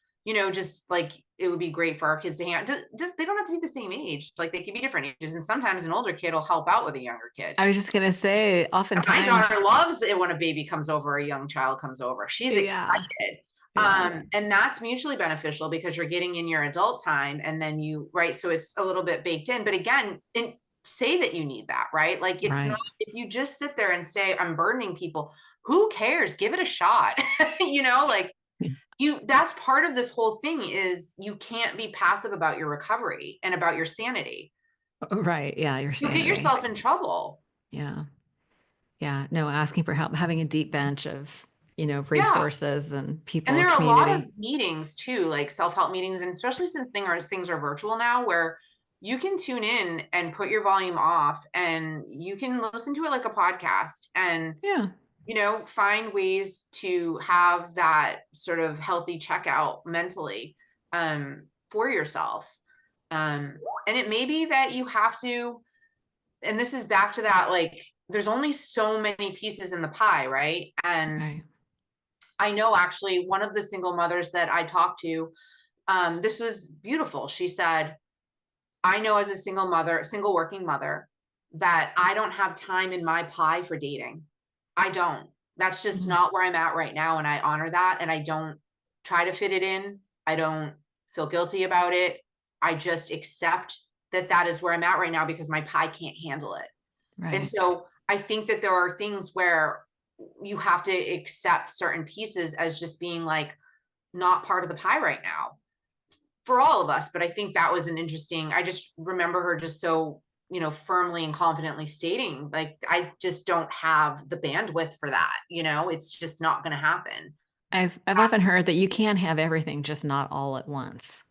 just like it would be great for our kids to hang out. Just they don't have to be the same age. Like they could be different ages, and sometimes an older kid will help out with a younger kid. I was just gonna say, My oftentimes, daughter loves it when a baby comes over, a young child comes over. She's yeah. excited. Yeah. And that's mutually beneficial because you're getting in your adult time and then right. So it's a little bit baked in. But again, say that you need that, right? Like it's not, Right. if you just sit there and say, I'm burdening people, who cares? Give it a shot. Like that's part of this whole thing is you can't be passive about your recovery and about your sanity. Right. Yeah. Your You'll get sanity. yourself in trouble. Yeah. Yeah. No, asking for help, having a deep bench of, Yeah. resources and And people, there are a lot of community. meetings too, like self-help meetings, and especially since things are virtual now, where you can tune in and put your volume off and you can listen to it like a podcast and Yeah. find ways to have that sort of healthy checkout mentally for yourself. And it may be that you have to, and this is back to that, like there's only so many pieces in the pie, right? And Right. I know actually one of the single mothers that I talked to, this was beautiful. She said, I know as a single mother, single working mother, that I don't have time in my pie for dating. I don't. That's just Mhm. not where I'm at right now. And I honor that. And I don't try to fit it in. I don't feel guilty about it. I just accept that that is where I'm at right now because my pie can't handle it. And Right. so I think that there are things where you have to accept certain pieces as just being like not part of the pie right now for all of us. But I think that was an interesting, I just remember her just so, firmly and confidently stating, like, I just don't have the bandwidth for that. It's just not going to happen. I've often heard that you can have everything, just not all at once.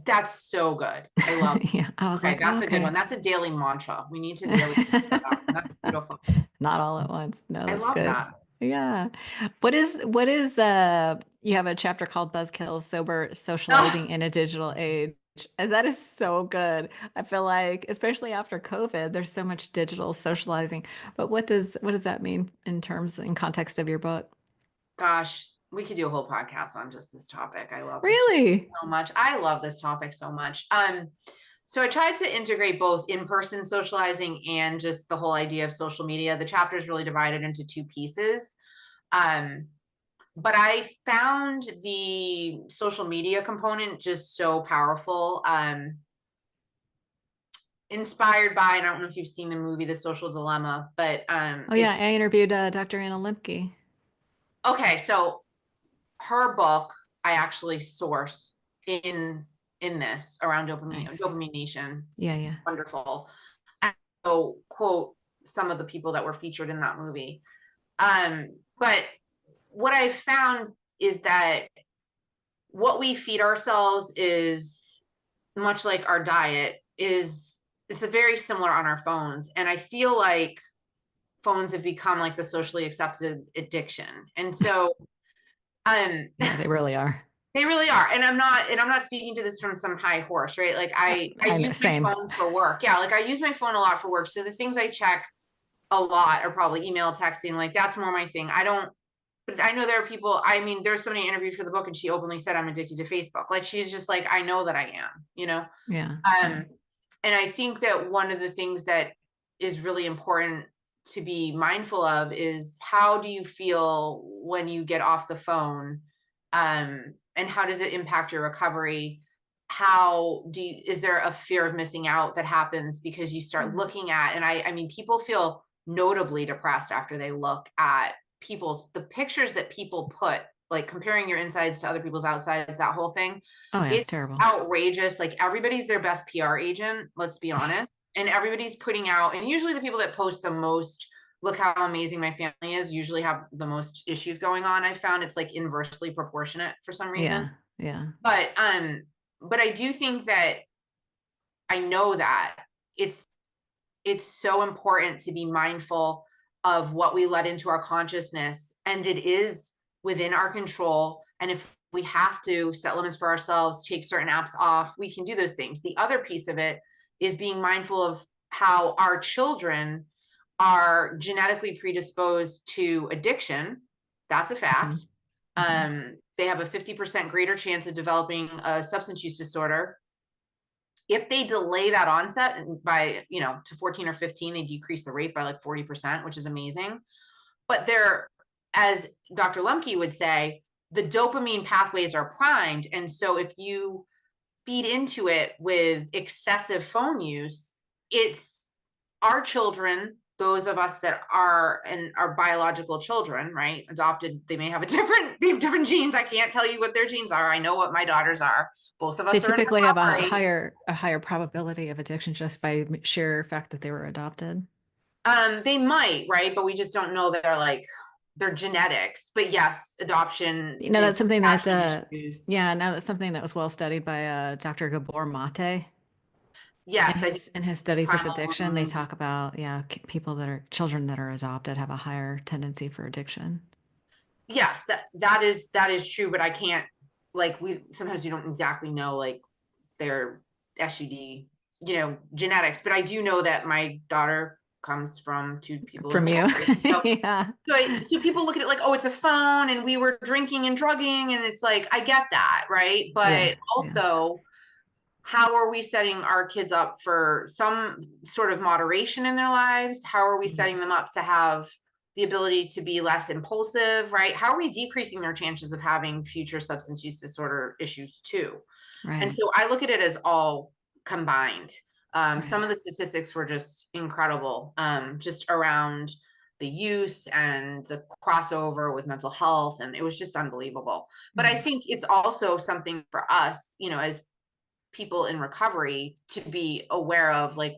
That's so good. I love. Yeah. I was Okay, like, oh, that's a good one. okay. That's a daily mantra. We need to daily mantra that one. That's beautiful. Not all at once. No, I that's love good. that. Yeah. What is you have a chapter called Buzzkill Sober Socializing Oh, in a Digital Age. And that is so good. I feel like, especially after COVID, there's so much digital socializing. But what does that mean in context of your book? gosh, we could do a whole podcast on just this topic. I love this topic Really? so much. I love this topic so much. So I tried to integrate both in-person socializing and just the whole idea of social media. The chapter is really divided into two pieces. Um, but I found the social media component just so powerful. Inspired by, and I don't know if you've seen the movie The Social Dilemma, but Oh yeah, it's I interviewed Dr. Anna Lemke. okay. So her book I actually source in this around Nice. dopamine nation. Yeah, yeah. Wonderful. And so quote some of the people that were featured in that movie. But what I found is that what we feed ourselves is much like our diet is it's a very similar on our phones. And I feel like phones have become like the socially accepted addiction. And so Yeah, they really are. they really are. And I'm not speaking to this from some high horse, right? Like I I know, use my same. phone for work. Yeah, like I use my phone a lot for work. So the things I check a lot are probably email, texting, like that's more my thing. I don't but I know there are people, I mean, there's somebody interviewed for the book and she openly said I'm addicted to Facebook. Like she's just like, I know that I am, you know? Yeah, yeah. Um, and I think that one of the things that is really important to be mindful of is how do you feel when you get off the phone? And how does it impact your recovery? How do you, is there a fear of missing out that happens because you start Mm. looking at, and I mean, people feel notably depressed after they look at the pictures that people put, like comparing your insides to other people's outsides, that whole thing. Oh yeah, it's It's terrible. outrageous. Like everybody's their best PR agent, let's be honest. And everybody's putting out, and usually the people that post the most, look how amazing my family is, usually have the most issues going on. I found it's like inversely proportionate for some reason. Yeah, yeah. But but I do think that I know that it's it's so important to be mindful of what we let into our consciousness, and it is within our control. And if we have to set limits for ourselves, take certain apps off, we can do those things. The other piece of it is being mindful of how our children are genetically predisposed to addiction. That's a fact. Mhm. Mhm. They have a 50% greater chance of developing a substance use disorder. If they delay that onset by, to 14 or 15, they decrease the rate by like 40%, which is amazing. But they're, as Dr. Lemke would say, the dopamine pathways are primed. And so if you feed into it with excessive phone use, it's our children, those of us that are and our biological children, right? Adopted, they have different genes. I can't tell you what their genes are. I know what my daughters are. Both of They us are in typically have recovery. a higher probability of addiction just by sheer fact that they were adopted. They might, right? But we just don't know that they're like their genetics. But yes, adoption You know, can that's something that, attachment issues. yeah, no, that's something that was well studied by Dr. Gabor Mate. Yes, I think In his it's studies of addiction, they primal. talk about, yeah, people that are children that are adopted have a higher tendency for addiction. Yes, that is true, but I can't like we sometimes you don't exactly know like their SUD, genetics. But I do know that my daughter comes from two people in From you. recovery. So Yeah. so people look at it like, oh, it's a phone and we were drinking and drugging, and it's like, I get that, right? Yeah. But Yeah. also, how are we setting our kids up for some sort of moderation in their lives? How are we setting Mhm. them up to have the ability to be less impulsive, right? How are we decreasing their chances of having future substance use disorder issues too? And Right. so I look at it as all combined. Some Right. of the statistics were just incredible, just around the use and the crossover with mental health. And it was just unbelievable. But I Mm. think it's also something for us, as people in recovery to be aware of, like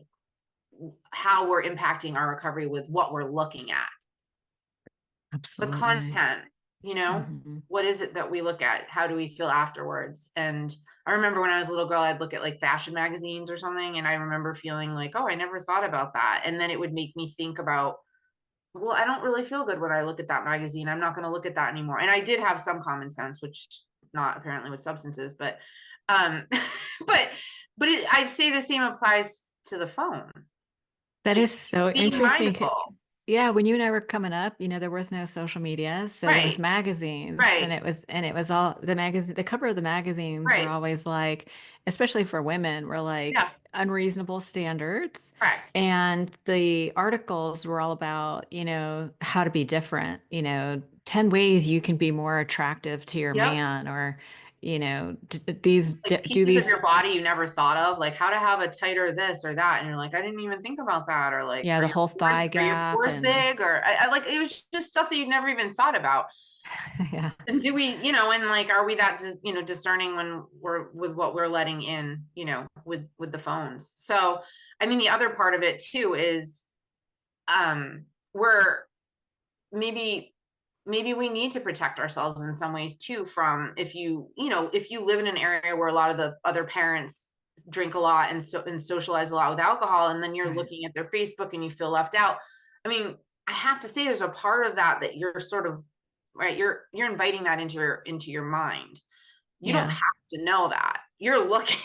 how we're impacting our recovery with what we're looking at, the Absolutely. content, Hmm. what is it that we look at? How do we feel afterwards? And I remember when I was a little girl, I'd look at like fashion magazines or something. And I remember feeling like, oh, I never thought about that. And then it would make me think about, well, I don't really feel good when I look at that magazine. I'm not going to look at that anymore. And I did have some common sense, which not apparently with substances, but, but, I'd say the same applies to the phone. That Like is so being interesting. mindful. Yeah, when you and I were coming up, there was no social media, so there was Right, magazines, and right, it was all the magazine. The cover of the magazines were right. always like, especially for women, were like Yeah, unreasonable standards, correct. and the articles were all about, how to be different, 10 ways you can be more attractive to your Yep. man, or these Like do pieces of these, your body you never thought of, like how to have a tighter this or that, and you're like, I didn't even think about that, or like, yeah, the whole thigh are your gap, pores and big, or I like it was just stuff that you'd never even thought about. yeah, And do we, and like, are we that, discerning when we're with what we're letting in, with the phones? So, I mean, the other part of it too is, we're maybe maybe we need to protect ourselves in some ways too from if you live in an area where a lot of the other parents drink a lot and socialize a lot with alcohol, and then you're right, looking at their Facebook and you feel left out. I mean, I have to say there's a part of that you're sort of right, you're inviting that into your mind. You don't yeah. have to know that. You're looking.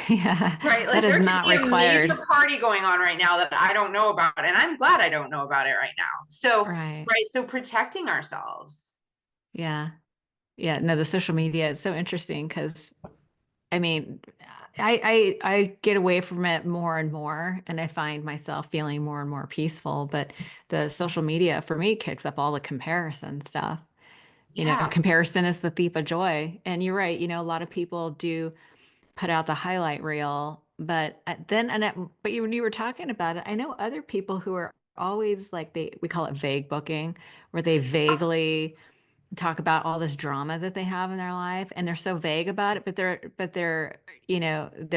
Yeah, Right, that like is there could not be a major required. party going on right now that I don't know about, and I'm glad I don't know about it right now. So, Right. right, so protecting ourselves. Yeah. Yeah. No, the social media is so interesting because I mean, I get away from it more and more, and I find myself feeling more and more peaceful. But the social media for me kicks up all the comparison stuff. Yeah, Comparison is the thief of joy. And you're right, a lot of people do put out the highlight reel, but when you were talking about it, I know other people who are always like we call it vague booking, where they vaguely talk about all this drama that they have in their life, and they're so vague about it, but they're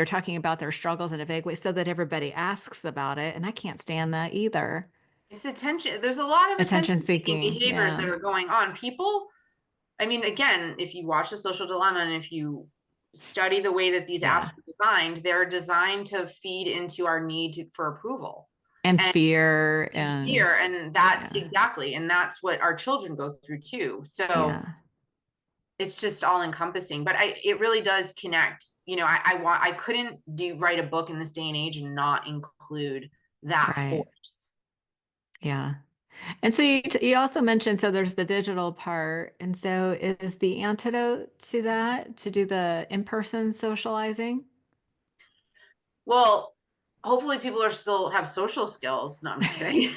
talking about their struggles in a vague way so that everybody asks about it, and I can't stand that either. it's attention. There's a lot of Attention attention-seeking seeking. behaviors that Yeah. are going on. People, I mean, again, if you watch The Social Dilemma and if you study the way that these apps Yeah. are designed, they're designed to feed into our for approval And and fear and fear, and that's yeah. exactly, and that's what our children go through too. So Yeah. it's just all encompassing, but it really does connect. I couldn't write a book in this day and age and not include that Right. force. Yeah. And so you also mentioned, so there's the digital part. And so is the antidote to that to do the in-person socializing? Well, hopefully people are still have social skills. No, I'm just kidding.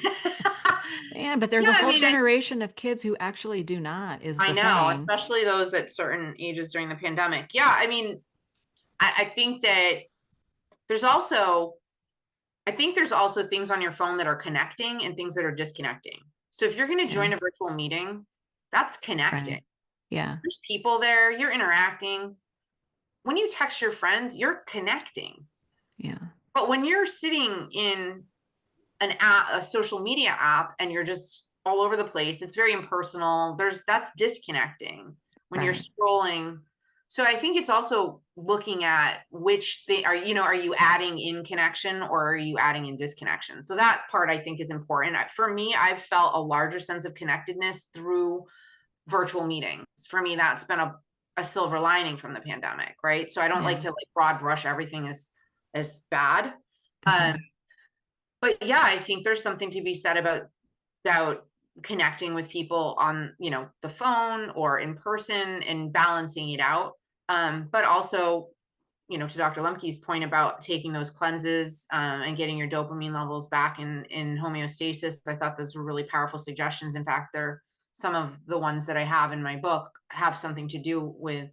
Yeah, but there's Yeah, a I whole mean, generation of kids who actually do not, is I the know, thing. especially those that certain ages during the pandemic. Yeah, I mean, I think that there's also I think there's also things on your phone that are connecting and things that are disconnecting. So if you're going to Yeah, join a virtual meeting, that's connecting. right. Yeah, There's people there, you're interacting. When you text your friends, you're connecting. yeah, But when you're sitting in an app, a social media app, and you're just all over the place, it's very impersonal. That's disconnecting when you're right. scrolling. So I think it's also looking at which thing are you adding in connection or are you adding in disconnection? So that part I think is important. For me, I've felt a larger sense of connectedness through virtual meetings. For me, that's been a silver lining from the pandemic, right? So I don't like Yeah. to like broad brush everything as bad. Um, Okay. but yeah, I think there's something to be said about connecting with people on, the phone or in person and balancing it out. But also, to Dr. Lemke's point about taking those cleanses, and getting your dopamine levels back in homeostasis, I thought those were really powerful suggestions. In fact, they're some of the ones that I have in my book have something to do with,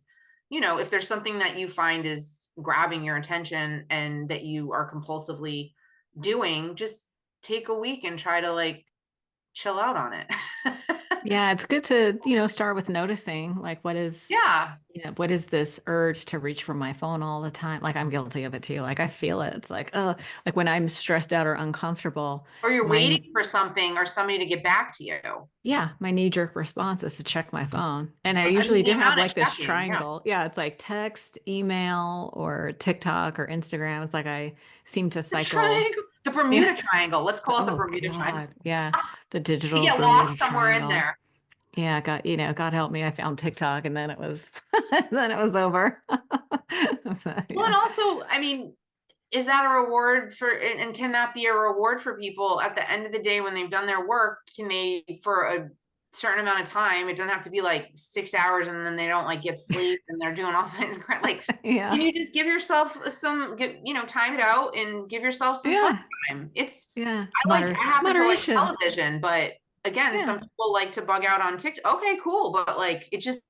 if there's something that you find is grabbing your attention and that you are compulsively doing, just take a week and try to like chill out on it. Yeah, it's good to, start with noticing like Yeah. what is this urge to reach for my phone all the time? Like I'm guilty of it too. Like I feel it. It's like, oh, like when I'm stressed out or uncomfortable, Or you're my waiting for something or somebody to get back to you. yeah, my knee-jerk response is to check my phone. And I I mean, usually the do have amount of like this checking, yeah. triangle. Yeah, it's like text, email, or TikTok or Instagram. It's like I seem to The cycle. triangle, the Yeah. Bermuda Triangle. Let's call it the Oh Bermuda Triangle. God. Yeah. The We digital get Bermuda lost somewhere in Triangle. there. Yeah, God help me. I found TikTok and then it was over. Well, and Yeah. also, I mean, is that a reward for, and can that be a reward for people at the end of the day when they've done their work? Can they, for a certain amount of time, it doesn't have to be like 6 hours and then they don't like get sleep and they're doing all kinds of crap. Like, can Yeah. you just give yourself some, time it out and give yourself some fun Yeah. time? It's, Yeah. I happen to like Moderation. television, but again, Yeah. some people like to bug out on TikTok. Okay, cool. But like, it just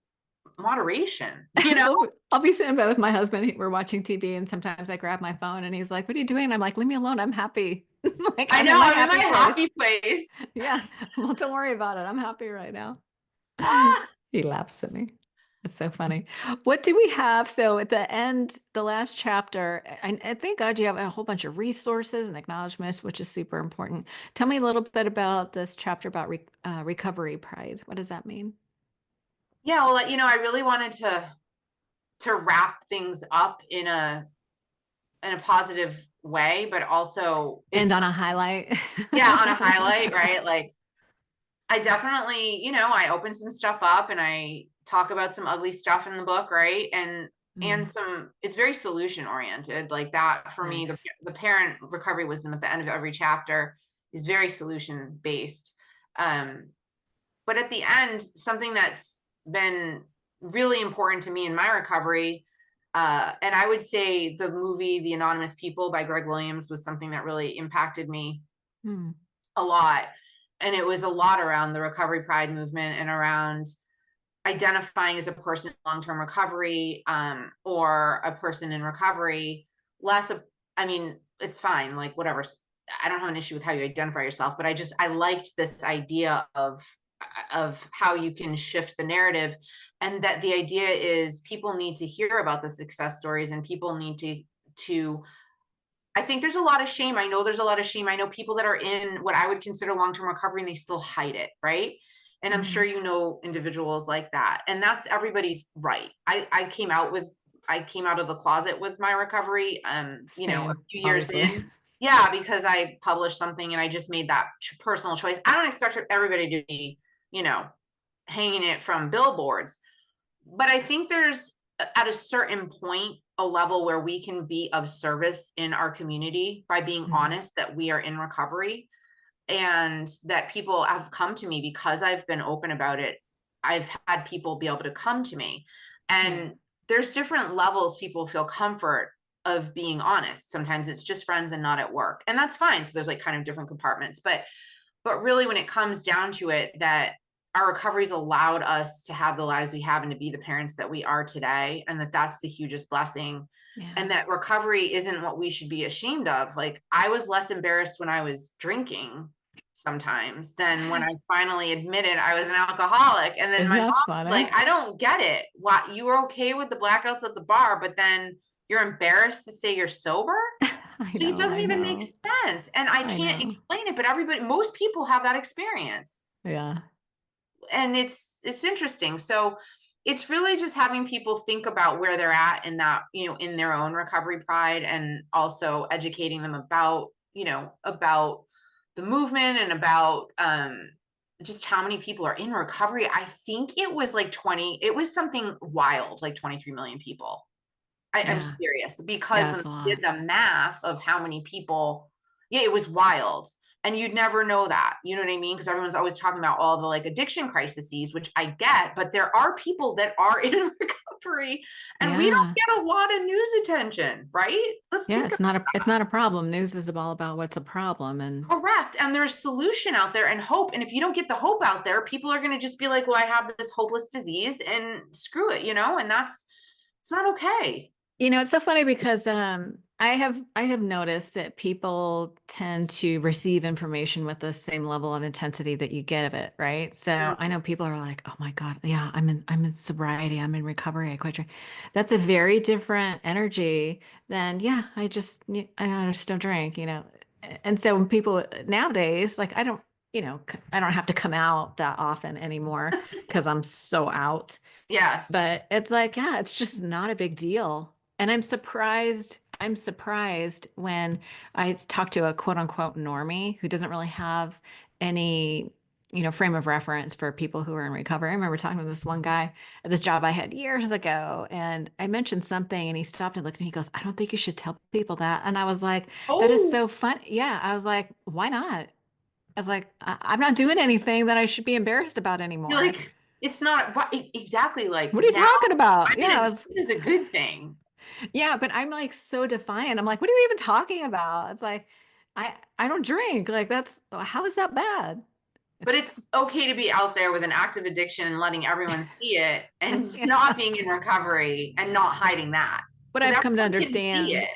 moderation, you know? Well, I'll be sitting in bed with my husband. We're watching TV, and sometimes I grab my phone, and he's like, "What are you doing?" And I'm like, "Leave me alone. I'm happy. Like I I'm in know my I'm in happy my place." happy place. Yeah. Well, don't worry about it. I'm happy right now. Ah, He laughs at me. It's so funny. What do we have? So at the end, the last chapter, I thank God you have a whole bunch of resources and acknowledgments, which is super important. Tell me a little bit about this chapter about recovery pride. What does that mean? yeah, well, I really wanted to wrap things up in a positive way, but also End it's on a highlight. yeah, on a highlight, right? Like I definitely, I open some stuff up and I talk about some ugly stuff in the book, right? And Mm, some it's very solution oriented. Like that for me, nice. the parent recovery wisdom at the end of every chapter is very solution based. Um, but at the end, something that's been really important to me in my recovery, and I would say the movie The Anonymous People by Greg Williams was something that really impacted me Mm, a lot. And it was a lot around the recovery pride movement and around identifying as a person in long-term recovery, or a person in recovery, less of, I mean, it's fine, like whatever. I don't have an issue with how you identify yourself, but I liked this idea of how you can shift the narrative, and that the idea is people need to hear about the success stories and people need to I think there's a lot of shame. I know there's a lot of shame. I know people that are in what I would consider long-term recovery and they still hide it, right? And I'm sure mhm. you know individuals like that. And that's everybody's right. I came out of the closet with my recovery, a Same, few years obviously. in. Yeah, because I published something and I just made that personal choice. I don't expect everybody to be, you know, hanging it from billboards, but I think there's at a certain point a level where we can be of service in our community by being Mhm. honest that we are in recovery, and that people have come to me because I've been open about it. I've had people be able to come to me, Yeah. and there's different levels people feel comfort of being honest. Sometimes it's just friends and not at work, and that's fine. So there's like kind of different compartments, but really when it comes down to it, that our recovery's allowed us to have the lives we have and to be the parents that we are today, and that's the hugest blessing, Yeah. and that recovery isn't what we should be ashamed of. Like I was less embarrassed when I was drinking sometimes than when I finally admitted I was an alcoholic, and then Isn't my that mom was funny? like, I don't get it, why you were okay with the blackouts at the bar but then you're embarrassed to say you're sober. I Like it know, doesn't I even make know, sense. And I I can't know. explain it, but most people have that experience. Yeah. And it's interesting. So it's really just having people think about where they're at in that, in their own recovery pride, and also educating them about, about the movement and about just how many people are in recovery. I think it was like 20, it was something wild, like 23 million people. I'm Yeah. serious, because Yeah, when it's a they lot. did the math of how many people, yeah, it was wild. And you'd never know that. You know what I mean? Because everyone's always talking about all the like addiction crises, which I get, but there are people that are in recovery and we don't Yeah. get a lot of news attention, right? Let's Yeah, think of it's not a problem. News is all about what's a problem and correct. And there's solution out there and hope. And if you don't get the hope out there, people are going to just be like, well, I have this hopeless disease and screw it, and it's not okay. it's so funny because I have noticed that people tend to receive information with the same level of intensity that you get of it, right? So I Mm, know people are like, "Oh my God, yeah, I'm in sobriety, I'm in recovery, I quit drinking." That's a very different energy than, yeah, I just don't drink, you know. And so when people nowadays, like I don't have to come out that often anymore because I'm so out. yes. But it's like, yeah, it's just not a big deal. And I'm surprised when I talk to a quote unquote normie who doesn't really have any, frame of reference for people who are in recovery. I remember talking to this one guy at this job I had years ago, and I mentioned something, and he stopped and looked at me. He goes, "I don't think you should tell people that." And I was like, "That is Oh, so fun." Yeah, I was like, "Why not?" I was like, I'm not doing anything that I should be embarrassed about you're anymore." like, it's not right. Exactly. Like What are you now talking about? I'm in Yeah, a, this is a good thing, yeah, but I'm like so defiant. I'm like, what are you even talking about? It's like, I don't drink. Like that's how is that bad? but It's it's okay to be out there with an active addiction and letting everyone see it and yeah. not being in recovery and not hiding that What because I've come to everyone can see understand, it.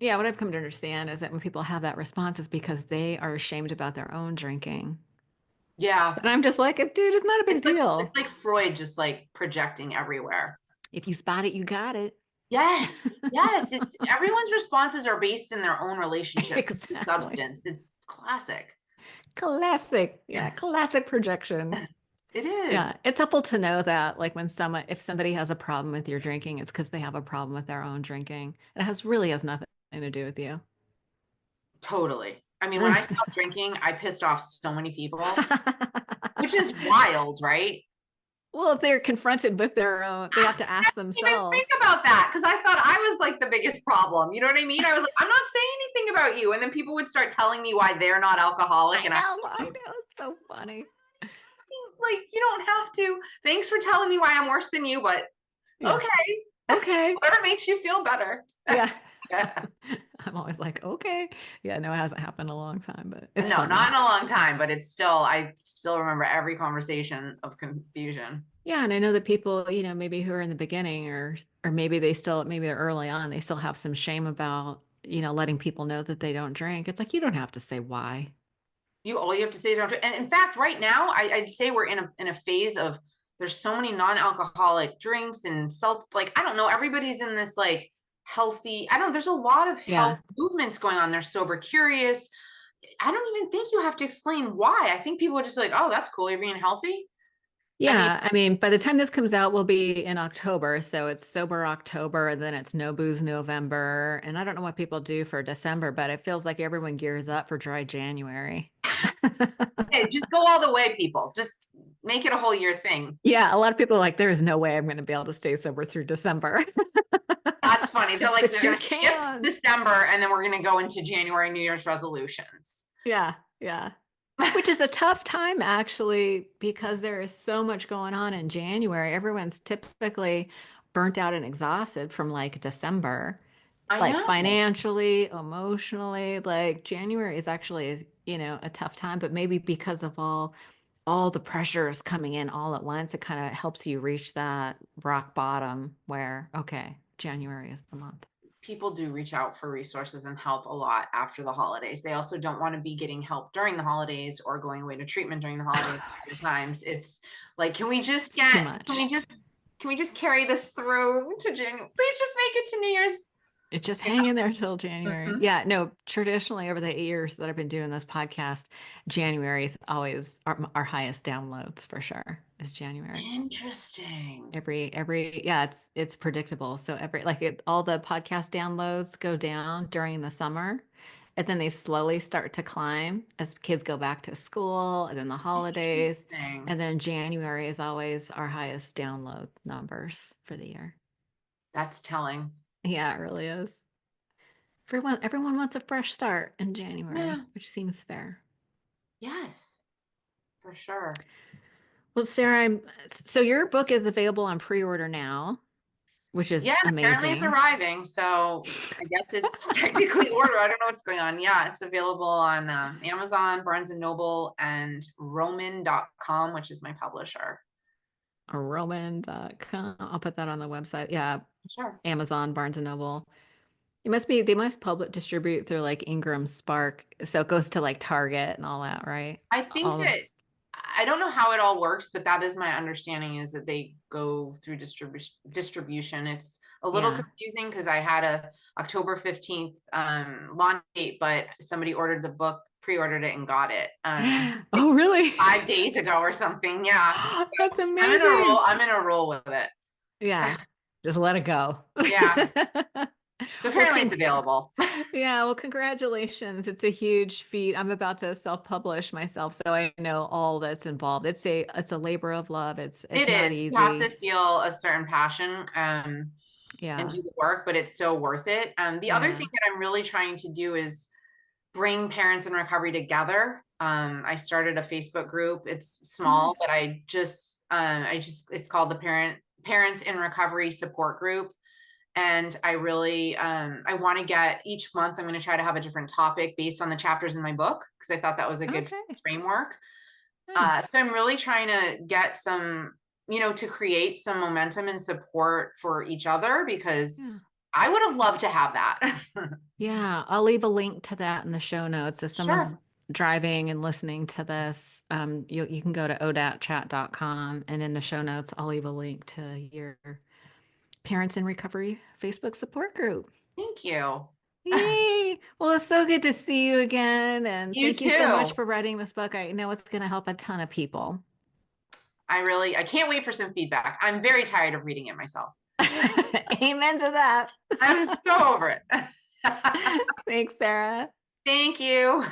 yeah, what I've come to understand is that when people have that response is because they are ashamed about their own drinking. Yeah. And I'm just like, dude, it's not a big It's deal. like Freud just like projecting everywhere. If you spot it, you got it. Yes, yes. It's everyone's responses are based in their own relationship with Exactly. substance. It's classic. Classic. Yeah, classic projection. It Yeah, is. it's helpful to know that, like when if somebody has a problem with your drinking, it's because they have a problem with their own drinking. It has nothing to do with you. Totally. I mean, when I stopped drinking, I pissed off so many people, which is wild, right? Well, if they're confronted with their own, they have to ask Even think themselves. about that because I thought I was like the biggest problem. You know what I mean? I was like, I'm not saying anything about you. And then people would start telling me why they're not alcoholic. And I know, it's so funny. like, you don't have to. Thanks for telling me why I'm worse than you, but Yeah. okay, Okay. whatever makes you feel better. Yeah. I'm always like, okay. Yeah, no, it hasn't happened in a long time, but it's No, not funny. in a long time, but it's still, I still remember every conversation of confusion. Yeah, and I know that people, maybe who are in the beginning or maybe they're early on, they still have some shame about, letting people know that they don't drink. It's like you don't have to say why. All you have to say is, and in fact, right now, I'd say we're in a phase of there's so many non-alcoholic drinks and salt. Like, I don't know, everybody's in this like healthy, I don't, there's a lot of health Yeah. movements going on. They're sober curious. I don't even think you have to explain why. I think people are just like, oh, that's cool. You're being healthy. I mean, Yeah, I mean, by the time this comes out, we'll be in October. So it's sober October, and then it's no booze November. And I don't know what people do for December, but it feels like everyone gears up for dry January. hey, just go all the way, people. Just make it a whole year thing. Yeah, a lot of people are like, there is no way I'm going to be able to stay sober through December. That's funny. They're like, But they're you going to skip can. December and then we're going to go into January New Year's resolutions. Yeah, yeah. Which is a tough time actually, because there is so much going on in January. Everyone's typically burnt out and exhausted from like December, I like know. financially, emotionally. Like January is actually, a tough time, but maybe because of all the pressures coming in all at once, it kind of helps you reach that rock bottom where, okay, January is the month. People do reach out for resources and help a lot after the holidays. They also don't want to be getting help during the holidays or going away to treatment during the holidays. Other times it's like, It's too can we much. just, carry this through to January? Please just make it to New Year's. It just hang in there till January. Mhm. Yeah, no, traditionally over the 8 years that I've been doing this podcast, January is always our highest downloads for sure, is January. Interesting. Yeah, it's predictable. So all the podcast downloads go down during the summer, and then they slowly start to climb as kids go back to school and then the holidays. Interesting. And then January is always our highest download numbers for the year. That's telling. Yeah, it really is. Everyone wants a fresh start in Yeah. January, which seems fair. Yes, for sure. Well, Sarah, so your book is available on pre-order now, which is Yeah, and apparently it's amazing. arriving. So I guess it's technically ordered. I don't know what's going on. Yeah, it's available on Amazon, Barnes and Noble, and Roman.com, which is my publisher. Roman.com. I'll put that on the website. Yeah, Sure. Amazon, Barnes and Noble. They must public distribute through like Ingram Spark. So it goes to like Target and all that, right? I think All of that I don't know how it all works, but that is my understanding is that they go through distribution. It's a little yeah. confusing because I had a October 15th launch date, but somebody ordered the book, pre-ordered it and got it like Oh, really? 5 days ago or something. Yeah. That's amazing. I'm in a roll with it. Yeah. Just let it go. Yeah. So Well, apparently it's available. yeah, well, congratulations. It's a huge feat. I'm about to self-publish myself, so I know all that's involved. It's a labor of love. It's It not is. You have to easy. feel a certain passion and Yeah. do the work, but it's so worth it. The other thing Yeah. that I'm really trying to do is bring parents in recovery together. I started a Facebook group. It's Oh, small, nice. but it's called the Parents in Recovery Support Group. And I really, I want to get each month, I'm going to try to have a different topic based on the chapters in my book because I thought that was a good Okay. framework. Nice. So I'm really trying to get some, to create some momentum and support for each other because Yeah. I would have loved to have that. Yeah, I'll leave a link to that in the show notes. If someone's Sure. driving and listening to this, you can go to odatchat.com, and in the show notes, I'll leave a link to your Parents in Recovery Facebook support group. Thank you. Yay! Well, it's so good to see you again, and You thank you so much too. for writing this book. I know it's going to help a ton of people. I can't wait for some feedback. I'm very tired of reading it myself. Amen to that. I'm so over it. Thanks, Sarah. Thank you.